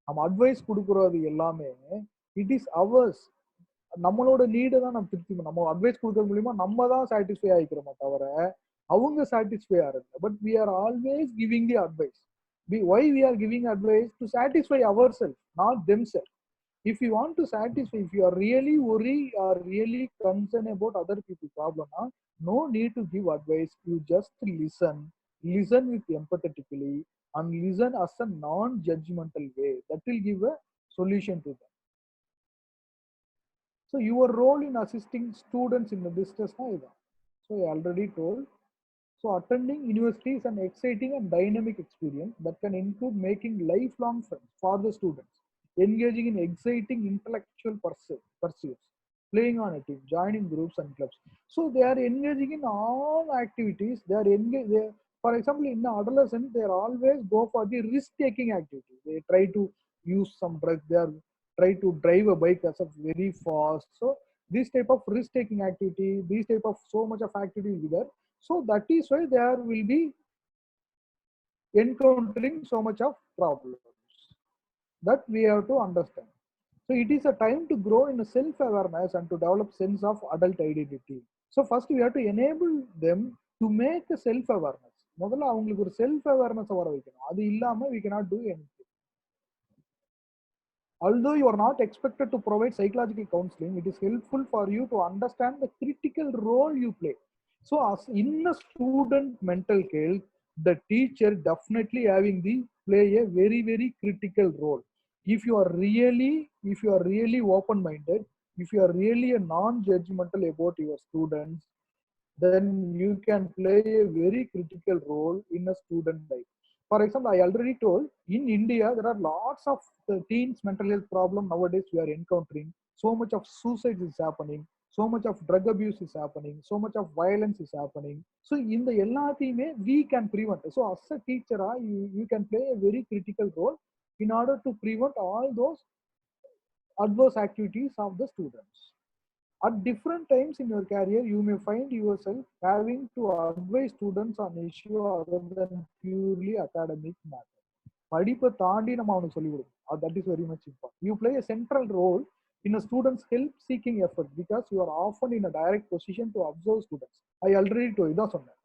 நம்ம advice கொடுக்கறது எல்லாமே it is hours. நம்மளோட நீடை தான் நம்ம திருப்தி, நம்ம advice கொடுக்கறது மூலியமா நம்ம தான் சாட்டிஸ்ஃபை ஆகிக்கிறோமா தவிர அவங்க சாட்டிஸ்ஃபை ஆகிறது. But we are always giving the advice. Why we are giving advice? To satisfy ourselves, not themselves. If you want to satisfy, if you are really worried or really concerned about other people's problem, no need to give advice. You just listen with empathetically and listen as a non-judgmental way. That will give a solution to them. So your role in assisting students in the distress is that. So I already told. So attending university is an exciting and dynamic experience that can include making lifelong friends for the students, engaging in exciting intellectual pursuits, playing on a team, joining groups and clubs. So they are engaging in all activities. They are engaged. For example, in the adolescent, they are always go for the risk-taking activities. They try to use some drugs. They are try to drive a bike as a very fast. So this type of risk-taking activity, these type of so much of activity will be there. So that is why there will be encountering so much of problems. That we have to understand. So it is a time to grow in a self-awareness and to develop sense of adult identity. So first we have to enable them to make a self-awareness. முதல்ல அவங்களுக்கு ஒரு self-awareness வர வைக்கணும். அது இல்லாம we cannot do anything. Although you are not expected to provide psychological counseling, it is helpful for you to understand the critical role you play. So as in a student mental health, the teacher definitely having the play a very, very critical role. If you are really open-minded, if you are really a non-judgmental about your students, then you can play a very critical role in a student life. For example, I already told, in India, there are lots of teens mental health problem nowadays we are encountering. So much of suicide is happening. So much of drug abuse is happening. So much of violence is happening. So in the எல்லாத்தையுமே we can prevent. So as a teacher, you can play a very critical role in order to prevent all those adverse activities of the students. At different times in your career, you may find yourself having to advise students on issue other than purely academic matter. படிப்பை தாண்டி நம்ம அவனுக்கு சொல்லிக் கொடுக்கணும். That is very much important. You play a central role in a student's help-seeking effort because you are often in a direct position to observe students. I already told you, சொன்னேன்.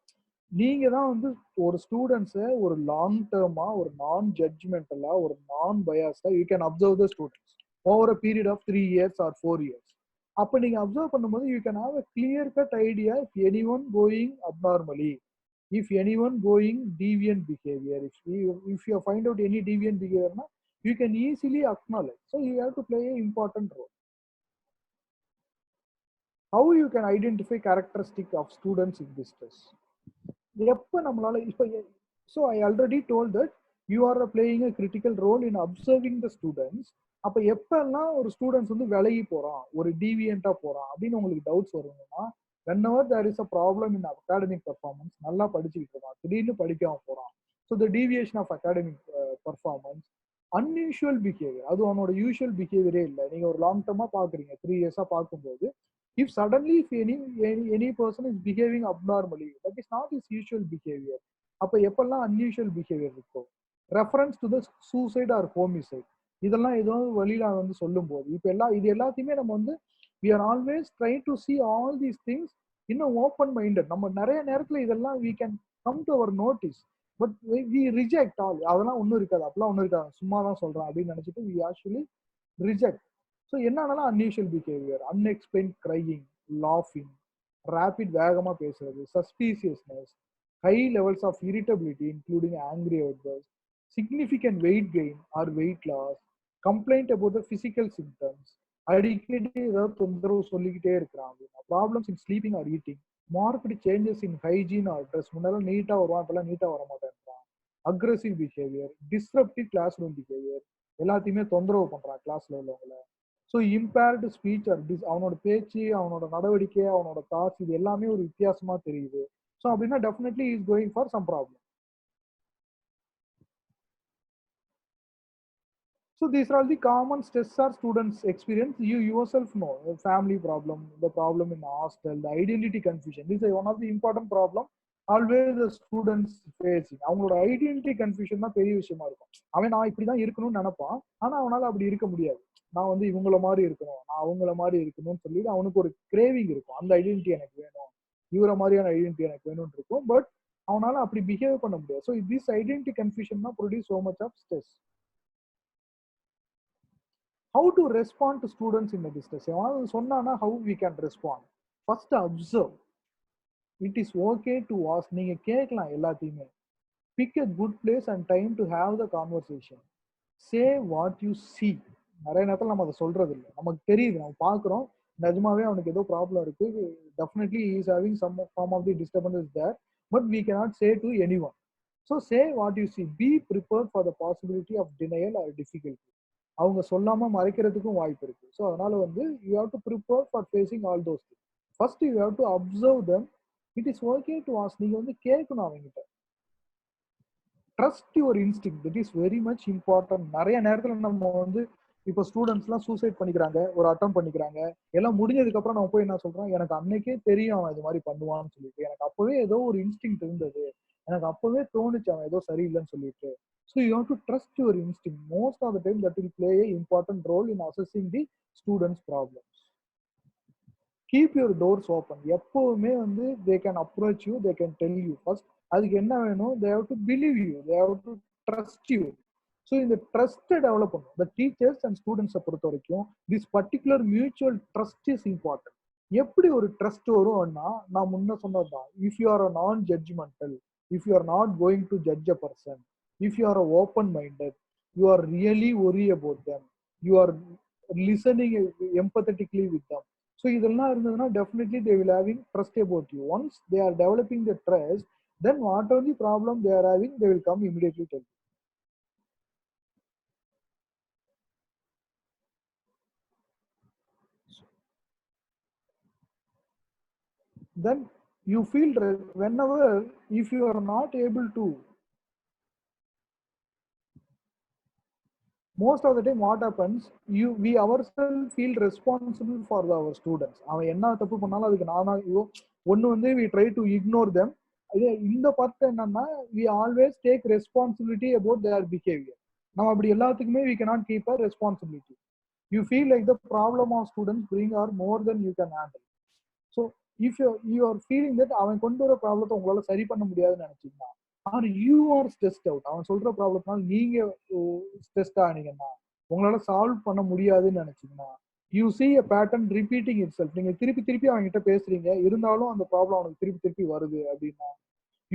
நீங்க தான் வந்து ஒரு ஸ்டூடெண்ட்ஸை ஒரு லாங் டேர்மா, ஒரு நான் ஜட்ஜ்மெண்டலா, ஒரு நான் பயாஸா you can observe the students over a period of 3 years or 4 years. அப்போ நீங்க அப்சர்வ் பண்ணும்போது you can have a clear cut idea if anyone going abnormally, if anyone going deviant behavior, if you find out any deviant behavior na, you can easily acknowledge. So you have to play an important role. How you can identify characteristic of students in distress? எப்ப நம்மளால இப்ப so I already told that you are playing a critical role in observing the students. அப்ப எப்பெல்லாம் ஒரு students வந்து விலகி போறான், ஒரு டீவியண்டா போறான் அப்படின்னு உங்களுக்கு டவுட்ஸ் வருதுன்னா, whenever there is a problem in academic performance, நல்லா படிச்சுக்கிட்டு இருக்கான், திடீர்னு படிக்காம போறான். So the deviation of academic performance, unusual behavior, அது அவனோட யூஷுவல் பிஹேவியரே இல்லை. நீங்க ஒரு லாங் டர்மா பாக்குறீங்க, 3 years பார்க்கும்போது, if suddenly if any person is behaving abnormally, that is not his usual behavior. அப்ப எப்பெல்லாம் unusual behavior இருக்கும், reference to the suicide or homicide, இதெல்லாம் ஏதோ வழியில வந்து சொல்லும் போது, இப்ப இது எல்லாத்தையுமே நம்ம வந்து we are always trying to see all these things in a open minded. நம்ம நிறைய நேரத்துல இதெல்லாம் we can come to our notice, but we reject all. அதெல்லாம் ஒண்ணும் இருக்காது, அப்பெல்லாம் ஒண்ணும் இருக்காது, சும்மா தான் சொல்றேன் அப்படின்னு நினைச்சிட்டு we actually reject. ஸோ என்னன்னா அன்யூஷுவல் பிஹேவியர், அன்எக்ஸ்பிளைன்ட் கிரையிங், லாஃபிங், ரேபிட் வேகமாக பேசுறது, suspiciousness, high levels of irritability including angry outburst, significant weight gain or weight loss, complained about the physical symptoms, அடிக்கடி ஏதாவது தொந்தரவு சொல்லிக்கிட்டே இருக்கிறாங்க, problems in sleeping or eating, marked changes in hygiene or dress, முன்னெல்லாம் நீட்டாக வருவான், இப்பெல்லாம் நீட்டாக வர மாட்டேன்றான், aggressive behaviour, disruptive classroom behaviour, எல்லாத்தையுமே தொந்தரவு பண்றான் கிளாஸ்ல உள்ளவங்களை. ஸோ இம்பேர்டு ஸ்பீச் ஆர் அவனோட பேச்சு, அவனோட நடவடிக்கை, அவனோட தாட்ஸ், இது எல்லாமே ஒரு வித்தியாசமா தெரியுது. ஸோ அப்படின்னா definitely is going for some problem. So these are all the common stress our students experience. You yourself know, the family problem, the problem in hostel, the identity confusion. This is one of the important problem always the students facing. அவங்களோட identity confusion தான் பெரிய விஷயமா இருக்கும். அவன் நான் இப்படிதான் இருக்கணும்னு நினைப்பான், ஆனா அவனால அப்படி இருக்க முடியாது. நான் வந்து இவங்கள மாதிரி இருக்கணும், நான் அவங்கள மாதிரி இருக்கணும்னு சொல்லிட்டு அவனுக்கு ஒரு கிரேவிங் இருக்கும், அந்த ஐடென்டிட்டி எனக்கு வேணும், இவர மாதிரியான ஐடென்டிட்டி எனக்கு வேணும்னு இருக்கும். பட் அவனால அப்படி பிஹேவ் பண்ண முடியாது. ஸோ திஸ் ஐடென்டிட்டி கன்ஃபியூஷன் தான் produce so much of stress. How to respond to students in a distress? சொன்னானா how we can respond? First observe. It is okay to ask. நீங்க கேட்கலாம் எல்லாத்தையுமே. Pick a good place and time to have the conversation. Say what you see. நிறைய நேரத்தில் நம்ம அதை சொல்றது இல்லை, நமக்கு தெரியுது, நம்ம பார்க்குறோம், நிஜமாவே அவனுக்கு ஏதோ ப்ராப்ளம் இருக்கு, definitely he is having some form of the disturbance is there, but we cannot say to anyone. So say what you see. Be prepared for the possibility of denial or difficulty. அவங்க சொல்லாம மறைக்கிறதுக்கும் வாய்ப்பு இருக்கு. So அதனால வந்து you have to prepare for facing all those things. First you have to observe them. It is okay to ask. நீங்க வந்து கேட்கணும் அவங்ககிட்ட. Trust your instinct, that is very much important. நிறைய நேரத்தில் நம்ம வந்து இப்போ ஸ்டூடெண்ட்ஸ்லாம் சூசைட் பண்ணிக்கிறாங்க, ஒரு அட்டம் பண்ணிக்கிறாங்க, எல்லாம் முடிஞ்சதுக்கு அப்புறம் நம்ம போய் என்ன சொல்றோம், எனக்கு அன்னைக்கே தெரியும் அவன் இது மாதிரி பண்ணுவான்னு சொல்லிட்டு, எனக்கு அப்பவே ஏதோ ஒரு இன்ஸ்டிங் இருந்தது, எனக்கு அப்பவே தோணுச்சு அவன் ஏதோ சரியில்லைன்னு சொல்லிட்டு. So you have to trust your instinct. Most of the time that will play an important role in assessing the students' problems. Keep your doors open. எப்பவுமே வந்து they can approach you, they can tell you. First அதுக்கு என்ன வேணும், they have to believe you, they have to trust you. So இந்த ட்ரஸ்ட்டை develop பண்ணும். The teachers and students பொறுத்த வரைக்கும் this particular mutual trust is important. எப்படி ஒரு trust வரும்னா, நான் முன்ன சொன்னதுதான், if you are a non-judgmental, if you are not going to judge a person, if you are open-minded, you are really worried about them, you are listening empathetically with them. So இதெல்லாம் இருந்ததுன்னா definitely they will having trust about you. Once they are developing the trust, then whatever the problem they are having, they will come immediately tell you. Then you feel whenever if you are not able to, most of the time what happens, we ourselves feel responsible for our students. அவன் என்ன தப்பு பண்ணாலும் அதுக்கு நானா ஒன்னு வந்து we try to ignore them. இந்த part என்னன்னா, we always take responsibility about their behavior. நம்ம அப்படி எல்லாத்துக்குமே we cannot keep a responsibility. You feel like the problem of students bring are more than you can handle. So if you are feeling that அவன் கொண்டு வர ப்ராப்ளத்தை உங்களால சரி பண்ண முடியாதுன்னு நினைச்சீங்கன்னா, are you are stressed out, அவன் சொல்ற ப்ராப்ளத்தினால நீங்க ஸ்ட்ரெஸ்ட் ஆனீங்கன்னா, உங்களால சால்வ் பண்ண முடியாதுன்னு நினைச்சீங்கன்னா, you see a pattern repeating itself. நீங்க திருப்பி திருப்பி அவங்க கிட்ட பேசுறீங்க, இருந்தாலும் அந்த ப்ராப்ளம் அவனுக்கு திருப்பி திருப்பி வருது அப்படின்னா,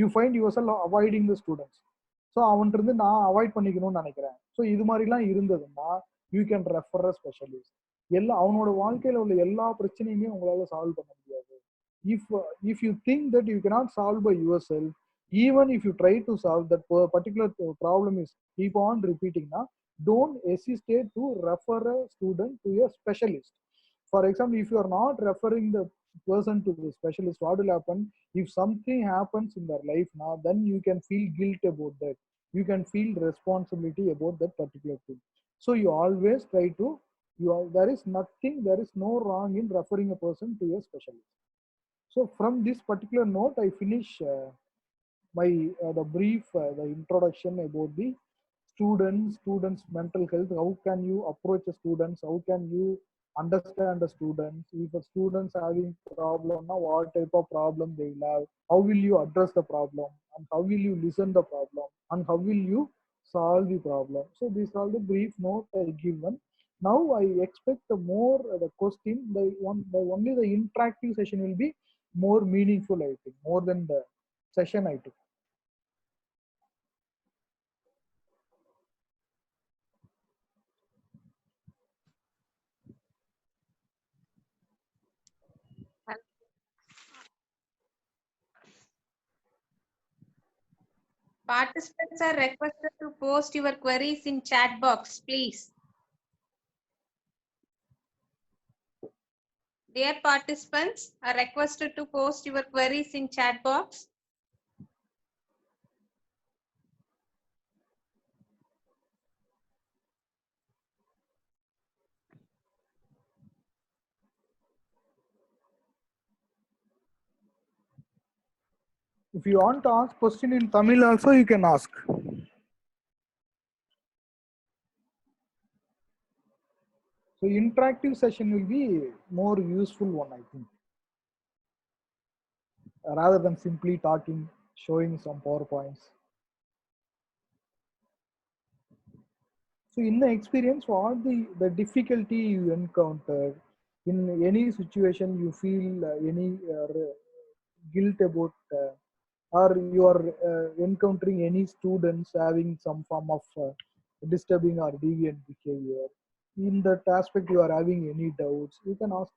you find your sell avoiding the students. So அவன்கிட்ட நான் அவாய்ட் பண்ணிக்கணும்னு நினைக்கிறேன். ஸோ இது மாதிரிலாம் இருந்ததுன்னா you can refer a specialist. அவனோட வாழ்க்கையில உள்ள எல்லா பிரச்சனையுமே உங்களால சால்வ் பண்ண முடியாது. If if you think that you cannot solve by yourself, even if you try to solve that particular problem is keep on repeating na, don't hesitate to refer a student to a specialist. For example, if you are not referring the person to the specialist, what will happen if something happens in their life now, then you can feel guilt about that, you can feel responsibility about that particular thing. So you always try to, there is nothing, there is no wrong in referring a person to a specialist. So from this particular note, I finish my the brief, the introduction about the students mental health. How can you approach the students? How can you understand the students? If a students having problem, now what type of problem they will have? How will you address the problem? And how will you listen the problem? And how will you solve the problem? So these are the brief note I given. Now I expect the more the question, the only the interactive session will be more meaningful, I think, more than the session I took. Participants are requested to post your queries in chat box, please. Dear participants are requested to post your queries in chat box. If you want to ask question in Tamil also, you can ask. So interactive session will be more useful one, I think, rather than simply talking, showing some PowerPoints. So in the experience, what the difficulty you encountered in any situation, you feel any guilt about, or you are encountering any students having some form of disturbing or deviant behavior. In that aspect, you are having any doubts, you can ask.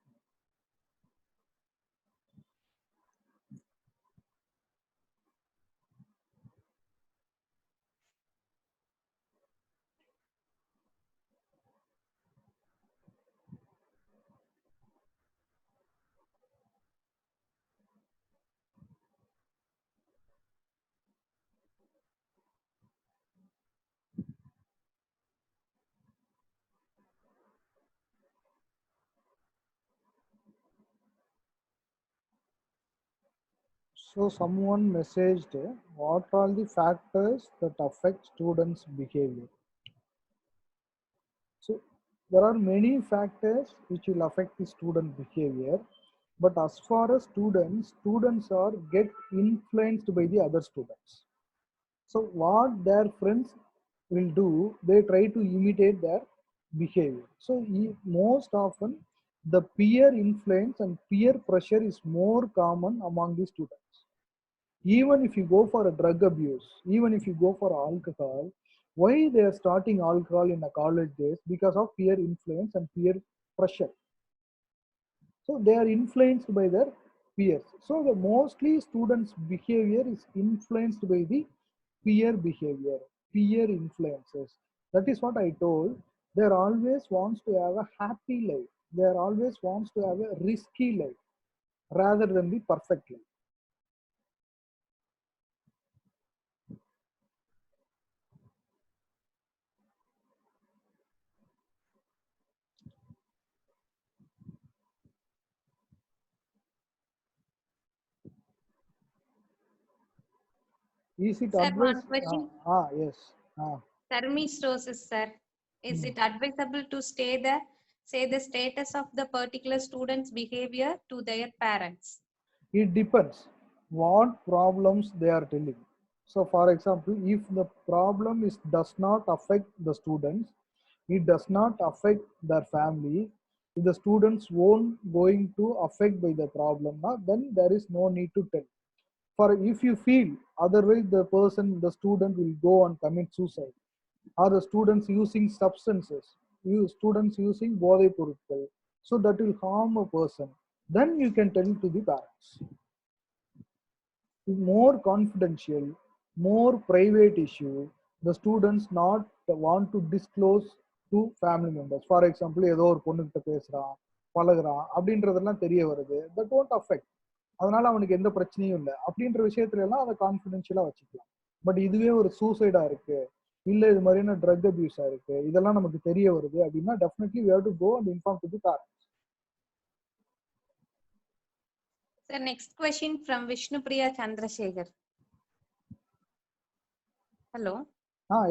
So someone messaged, what are the factors that affect students' behavior? So there are many factors which will affect the student behavior, but as far as students are get influenced by the other students. So what their friends will do, they try to imitate their behavior. So most often the peer influence and peer pressure is more common among the students. Even if you go for a drug abuse, even if you go for alcohol, why they are starting alcohol in a college days? Because of peer influence and peer pressure. So they are influenced by their peers. So the mostly students' behavior is influenced by the peer behavior, peer influences. That is what I told. They always wants to have a happy life. They always wants to have a risky life rather than the perfect life. Is it Sir, advice? one question. Yes. Thermistosis, sir. Is it advisable to say the status of the particular student's behavior to their parents? It depends what problems they are telling. So for example, if the problem does not affect the students, it does not affect their family, if the students won't going to affect by the problem, then there is no need to tell. for if you feel otherwise the student will go and commit suicide, or the students using substances, students using bodai பொருட்கள், so that will harm a person, then you can tell to the parents. More confidential, more private issue, the students not want to disclose to family members. For example, ஏதோ ஒரு பொண்ணுகிட்ட பேசுறான், பழகுறான் அப்படின்றதெல்லாம் தெரிய வருது, that won't affect. அதனால அவனுக்கு எந்த பிரச்சனையும் இல்லை அப்படின்ற விஷயத்துல எல்லாம் அதை கான்ஃபிடென்ஷியலா வச்சுக்கலாம். பட் இதுவே ஒரு சூசைடா இருக்கு, இல்ல இது மாதிரியான ட்ரக் அபியூஸா இருக்கு, இதெல்லாம் நமக்கு தெரிய வருது அப்படின்னா definitely we have to go and inform to the parents. Sir, next question from Vishnupriya Chandrasekhar. Hello.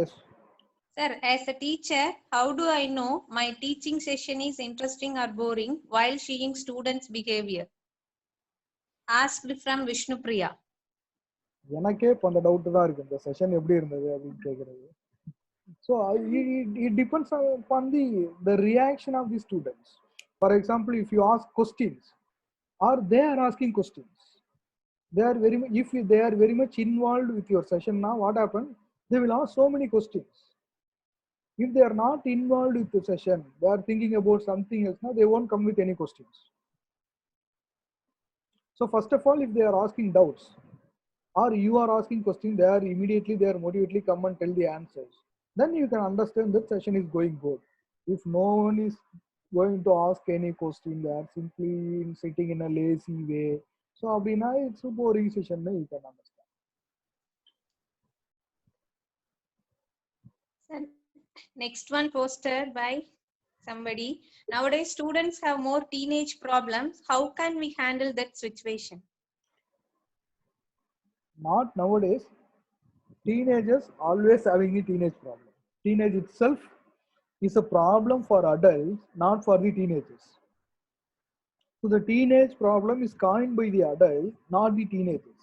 Yes. Sir, as a teacher, how do I know my teaching session is interesting or boring while seeing students' behavior? Asked from Vishnupriya. எனக்கே இப்போ அந்த doubt தான் இருக்கு, இந்த session எப்படி இருந்தது அப்படின்னு கேட்கறது. So it depends upon the reaction of the students. For example, if you ask questions or they are asking questions, they are they are very much involved with your session, now what happens, they will ask so many questions. If they are not involved with the session, they are thinking about something else, now they won't come with any questions. So first of all, if they are asking doubts or you are asking questions, they are motivately come and tell the answers, then you can understand that session is going good. If no one is going to ask any question, they are simply sitting in a lazy way, so abina it's a boring session, you can understand. Sir, next one posted by somebody. Nowadays, students have more teenage problems. How can we handle that situation? Not nowadays. Teenagers always having a teenage problem. Teenage itself is a problem for adults, not for the teenagers. So the teenage problem is coined by the adults, not the teenagers.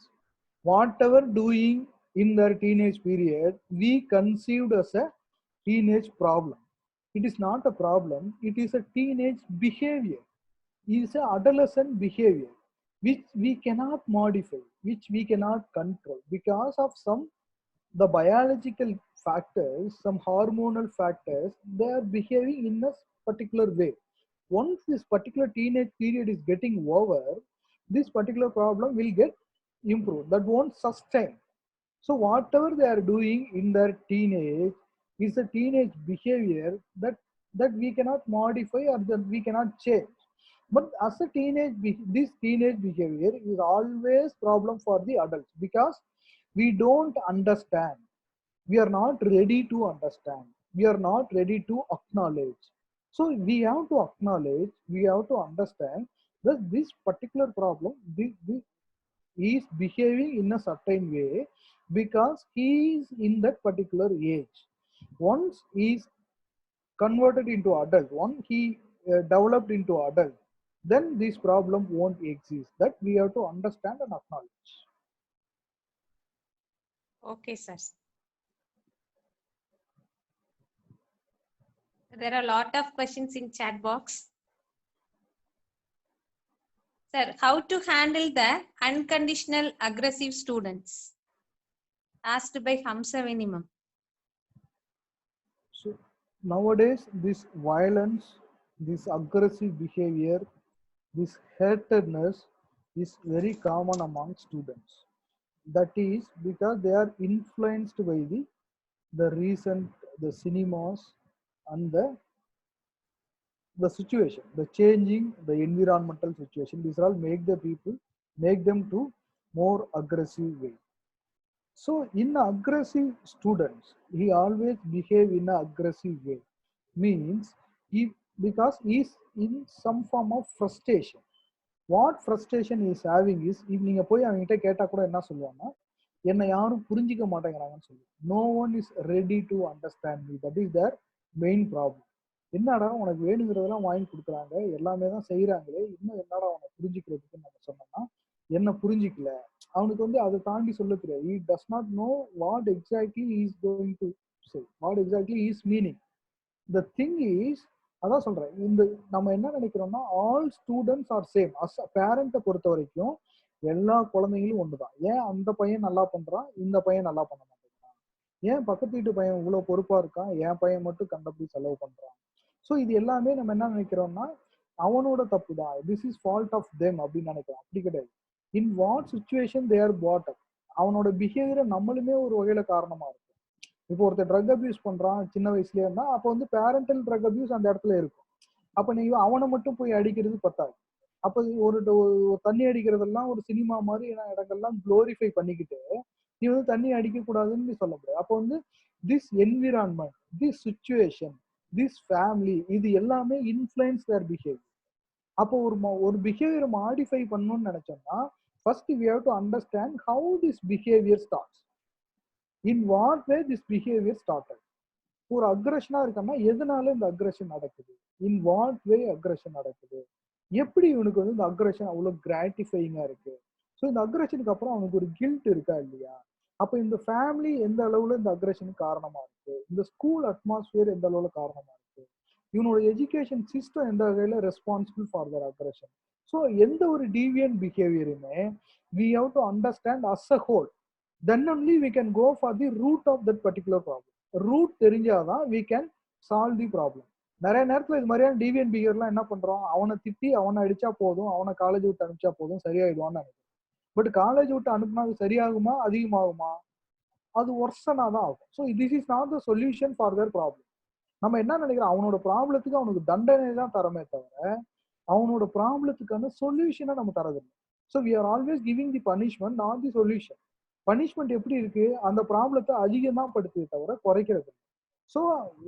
Whatever doing in their teenage period, we conceived as a teenage problem. It is not a problem, it is a teenage behavior. It is an adolescent behavior, which we cannot modify, which we cannot control because of the biological factors, some hormonal factors, they are behaving in a particular way. Once this particular teenage period is getting over, this particular problem will get improved. That won't sustain. So whatever they are doing in their teenage is a teenage behavior that we cannot modify or that we cannot change. But as a this teenage behavior is always problem for the adults because we don't understand. We are not ready to understand. We are not ready to acknowledge. So we have to acknowledge, we have to understand that this particular problem this is behaving in a certain way because he is in that particular age. Once he is converted into adult, once he developed into adult, then this problem won't exist. That we have to understand and acknowledge. Okay, sir. There are a lot of questions in chat box. Sir, how to handle the unconditional aggressive students? Asked by Hamsa Vinimam. So nowadays, this violence, this aggressive behavior, this hatedness is very common among students. That is because they are influenced by the cinemas and the situation, the changing, the environmental situation. These all make them to more aggressive way. So in aggressive students, he always behave in an aggressive way. Means because he is in some form of frustration. What frustration he is having is, if நீங்க போய் அவங்ககிட்ட கேட்டா கூட என்ன சொல்லுவாங்கன்னா, என்னை யாரும் புரிஞ்சிக்க மாட்டேங்கிறாங்கன்னு சொல்லுவாங்க. No one is ready to understand me. That is their main problem. என்னடா உனக்கு வேணுங்கிறதெல்லாம் வாங்கி கொடுக்குறாங்க, எல்லாமே தான் செய்யறாங்களே, இன்னும் என்னடா உனக்கு புரிஞ்சிக்கிறதுக்கு நம்ம சொன்னோம்னா என்ன புரிஞ்சிக்கல. அவனுக்கு அதை தாண்டி சொல்ல தெரியாது. He does not know what exactly he is going to say, what exactly is meaning. The thing is, அதான் சொல்றேன், இந்த நம்ம என்ன நினைக்கிறோம்னா all students are same. As பேரண்ட்டை பொறுத்த வரைக்கும் எல்லா குழந்தைங்களும் ஒண்ணுதான். ஏன் அந்த பையன் நல்லா பண்றான், இந்த பையன் நல்லா பண்ண மாட்டேங்கிறான்? ஏன் பக்கத்து வீட்டு பையன் இவ்வளவு பொறுப்பா இருக்கான், என் பையன் மட்டும் கண்டபடி செலவு பண்றான்? சோ இது எல்லாமே நம்ம என்ன நினைக்கிறோம்னா, அவனோட தப்பு தான், this is fault of them அப்படின்னு நினைக்கிறோம். அப்படி கிடையாது. In what situation they are put up, அவனோட பிஹேவியரை நம்மளுமே ஒரு வகையில காரணமா இருக்கும். இப்போ ஒருத்தர் ட்ரக் அபியூஸ் பண்றான் சின்ன வயசுலயே இருந்தா, அப்ப வந்து பேரண்டல் ட்ரக் அபியூஸ் அந்த இடத்துல இருக்கும். அப்ப நீங்க அவனை மட்டும் போய் அடிக்கிறது பத்தாது. அப்ப ஒரு தண்ணி அடிக்கிறதெல்லாம் ஒரு சினிமா மாதிரி இடங்கள்லாம் குளோரிஃபை பண்ணிக்கிட்டு நீ வந்து தண்ணி அடிக்க கூடாதுன்னு சொல்ல முடியாது. அப்போ வந்து this environment, this situation, this family, இது எல்லாமே இன்ஃப்ளூயன்ஸ் தேர் பிஹேவியர். அப்போ ஒரு பிஹேவியர் மாடிஃபை பண்ணணும்னு நினைச்சோம்னா, first we have to understand how this behaviour starts, in what way this behaviour started. ஒரு அக்ரஷனா இருக்கன்னா எதனால இந்த அக்ரஷன் நடக்குது, இன் வாட் வே அக்ரஷன் நடக்குது, எப்படி இவனுக்கு வந்து இந்த அக்ரஷன் அவ்வளவு கிராட்டிஃபைங்கா இருக்கு. ஸோ இந்த அக்ரஷனுக்கு அப்புறம் அவனுக்கு ஒரு கில்ட் இருக்கா இல்லையா? அப்ப இந்த ஃபேமிலி எந்த அளவுல இந்த அக்ரஷனுக்கு காரணமா இருக்கு, இந்த ஸ்கூல் அட்மாஸ்பியர் எந்த அளவுல காரணமா இருக்கு, இவனோட எஜுகேஷன் சிஸ்டம் எந்த வகையில responsible for their aggression. So எந்த ஒரு டீவியன்ட் பிஹேவியருமே we have to understand as a whole, then only we can go for the root of that particular problem. Root தெரிஞ்சாதான் we can solve the problem. நிறைய நேரத்துல இது மாதிரியான டிவியன் பிஹேவியர்லாம் என்ன பண்றோம், அவனை திட்டி அவனை அடிச்சா போதும், அவனை காலேஜ் விட்டு அனுப்பிச்சா போதும் சரியாயிடுவான்னு நினைக்கிறோம். பட் காலேஜ் விட்டு அனுப்புனா அது சரியாகுமா அதிகமாகுமா? அது ஒர்சனா தான் ஆகும். So this is not the solution for their problem. நம்ம என்ன நினைக்கிறோம், அவனோட ப்ராப்ளத்துக்கு அவனுக்கு தண்டனை தான் தரமே தவிர அவனோட ப்ராப்ளத்துக்கான சொல்யூஷனை நம்ம தரதில்லை. So we are always giving the punishment, not the solution. Punishment எப்படி இருக்கு, அந்த ப்ராப்ளத்தை அதிகம் தான் படுத்துது தவிர குறைக்கிறது. ஸோ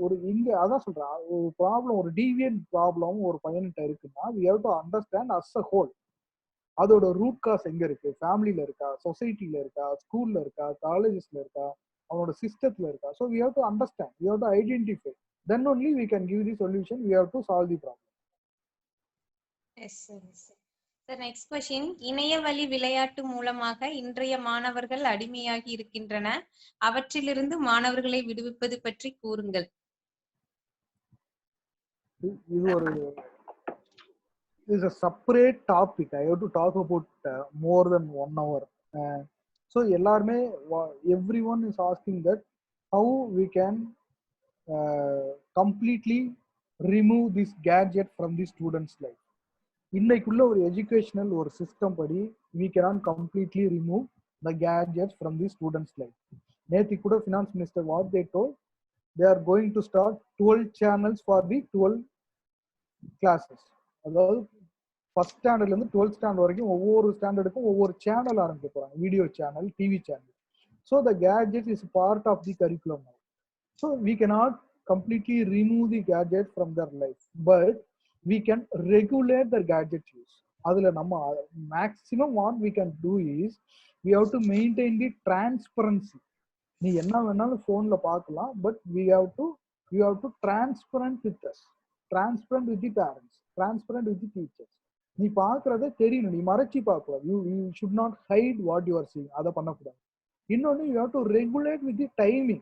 ஒரு இங்க அதான் சொல்றேன், ஒரு ப்ராப்ளம், ஒரு டீவியன்ட் ப்ராப்ளம் ஒரு பையன்கிட்ட இருக்குன்னா we have to understand as a whole. அதோட ரூட் காஸ் எங்க இருக்கு, ஃபேமிலியில இருக்கா, சொசைட்டில இருக்கா, ஸ்கூல்ல இருக்கா, காலேஜஸ்ல இருக்கா, அவனோட சிஸ்டத்துல இருக்கா. So we have to understand, we have to identify, then only we can give the solution, we have to solve the problem. Yes sir. Sir next question, இணையவழி விளையாட்டு மூலமாக இன்றைய மாணவர்கள் அடிமையாகி இருக்கின்றன, அவற்றிலிருந்து மாணவர்களை விடுவிப்பது பற்றி கூறுங்கள். இது ஒரு is a separate topic. I have to talk about more than 1 hour. So எல்லாருமே everyone is asking that how we can completely remove this gadget from the students life. இன்னைக்குள்ள ஒரு எஜுகேஷனல் ஒரு சிஸ்டம் படி we cannot completely remove the gadgets from the students life. நேத்தி கூட finance minister what they told, they are going to start 12 channels for the 12 classes. அதாவது first ஸ்டாண்டர்ட்ல இருந்து 12th standard வரைக்கும் ஒவ்வொரு ஸ்டாண்டர்டுக்கும் ஒவ்வொரு சேனல் ஆரம்பிக்க போறாங்க, video channel, TV channel. So the gadget is part of the curriculum. So we cannot completely remove the gadget from their life, but we can regulate their gadget use. அதுல நம்ம maximum what we can do is we have to maintain the transparency. நீ என்ன வேணாலும் போன்ல பார்க்கலாம், but we have to transparent with us, transparent with the parents, transparent with the teachers. நீ பாக்குறத தெரியணும், நீ மறைச்சி பார்க்கக்கூடாது. You should not height what you are seeing, அதை பண்ணக்கூடாது. இன்னொன்னு you have to regulate with the timing.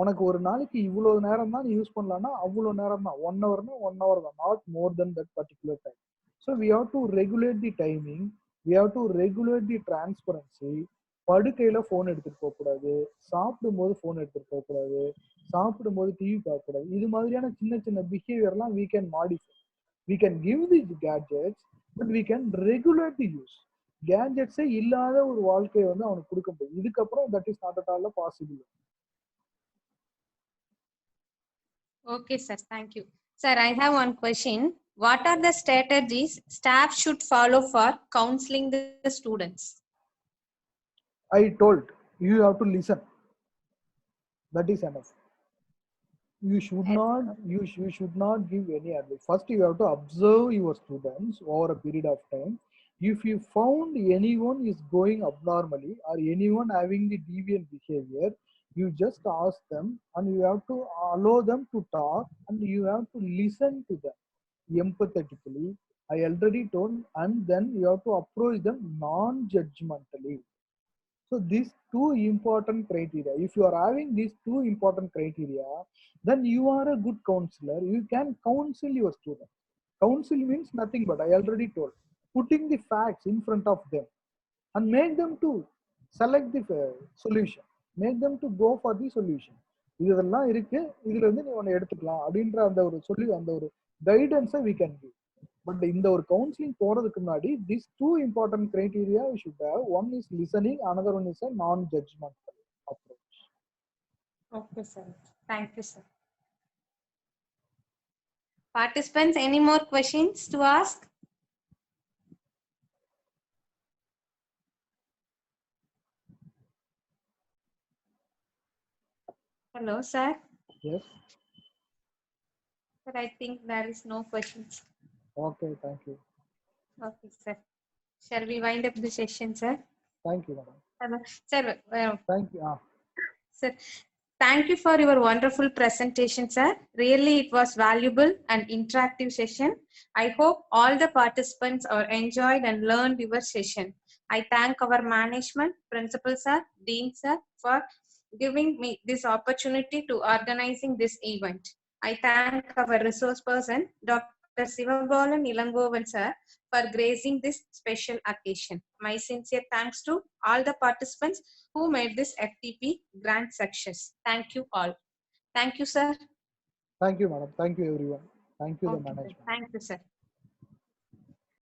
உனக்கு ஒரு நாளைக்கு இவ்வளவு நேரம் தான் நீ யூஸ் பண்ணலாம்னா அவ்வளவு நேரம் தான், 1 ஹவர்னா 1 ஹவர் தான், not more then that particular time. So we have to regulate the timing, we have to regulate the transparency. படுக்கையில போன் எடுத்துட்டு போக கூடாது, சாப்பிடும் போது போன் எடுத்துட்டு போக கூடாது, சாப்பிடும் போது டிவி பார்க்க கூடாது. இது மாதிரியான சின்ன சின்ன பிஹேவியர்லாம் we can modify. We can give the gadgets, but we can regulate the use. Gadgets இல்லாத ஒரு வாழ்க்கையை வந்து அவனுக்கு கொடுக்க முடியும். இதுக்கப்புறம் that is not at all possible. Okay sir, thank you. Sir, I have one question. What are the strategies staff should follow for counseling the students? I told you have to listen. That is enough. You should not give any advice. First you have to observe your students over a period of time. If you found anyone is going abnormally or anyone having the deviant behavior, you just ask them and you have to allow them to talk and you have to listen to them empathetically. I already told, and then you have to approach them non-judgmentally. So these two important criteria, if you are having these two important criteria, then you are a good counselor. You can counsel your students. Counsel means nothing but, I already told, putting the facts in front of them. and make them to select the solution, make them to go for the solution. இதெல்லாம் இருக்கு, இதுல இருந்து நீ ஒன்னு எடுத்துக்கலாம் அப்படின்ற அந்த ஒரு சொல்லி அந்த ஒரு கைடன்ஸை we can give. பட் இந்த ஒரு கவுன்சிலிங் போறதுக்கு முன்னாடி these two important criteria we should have. One is listening, another one is a non-judgmental approach. Okay, sir. Thank you, sir. Participants, any more questions to ask? Hello, sir. Yes. Sir, I think there is no questions. Okay, thank you. Okay, sir. Shall we wind up the session, sir? Thank you, madam. Hello. Sir, Thank you. sir, thank you for your wonderful presentation, sir. Really, it was valuable and interactive session. I hope all the participants are enjoyed and learned your session. I thank our management, principal sir, dean sir, for giving me this opportunity to organizing this event. I thank our resource person, Dr. Sivabalan Ilangovan sir, for gracing this special occasion. My sincere thanks to all the participants who made this FTP grand success. Thank you all. Thank you, sir. Thank you, madam. Thank you, everyone. Thank you, the Okay, sir. management. Thank you, sir.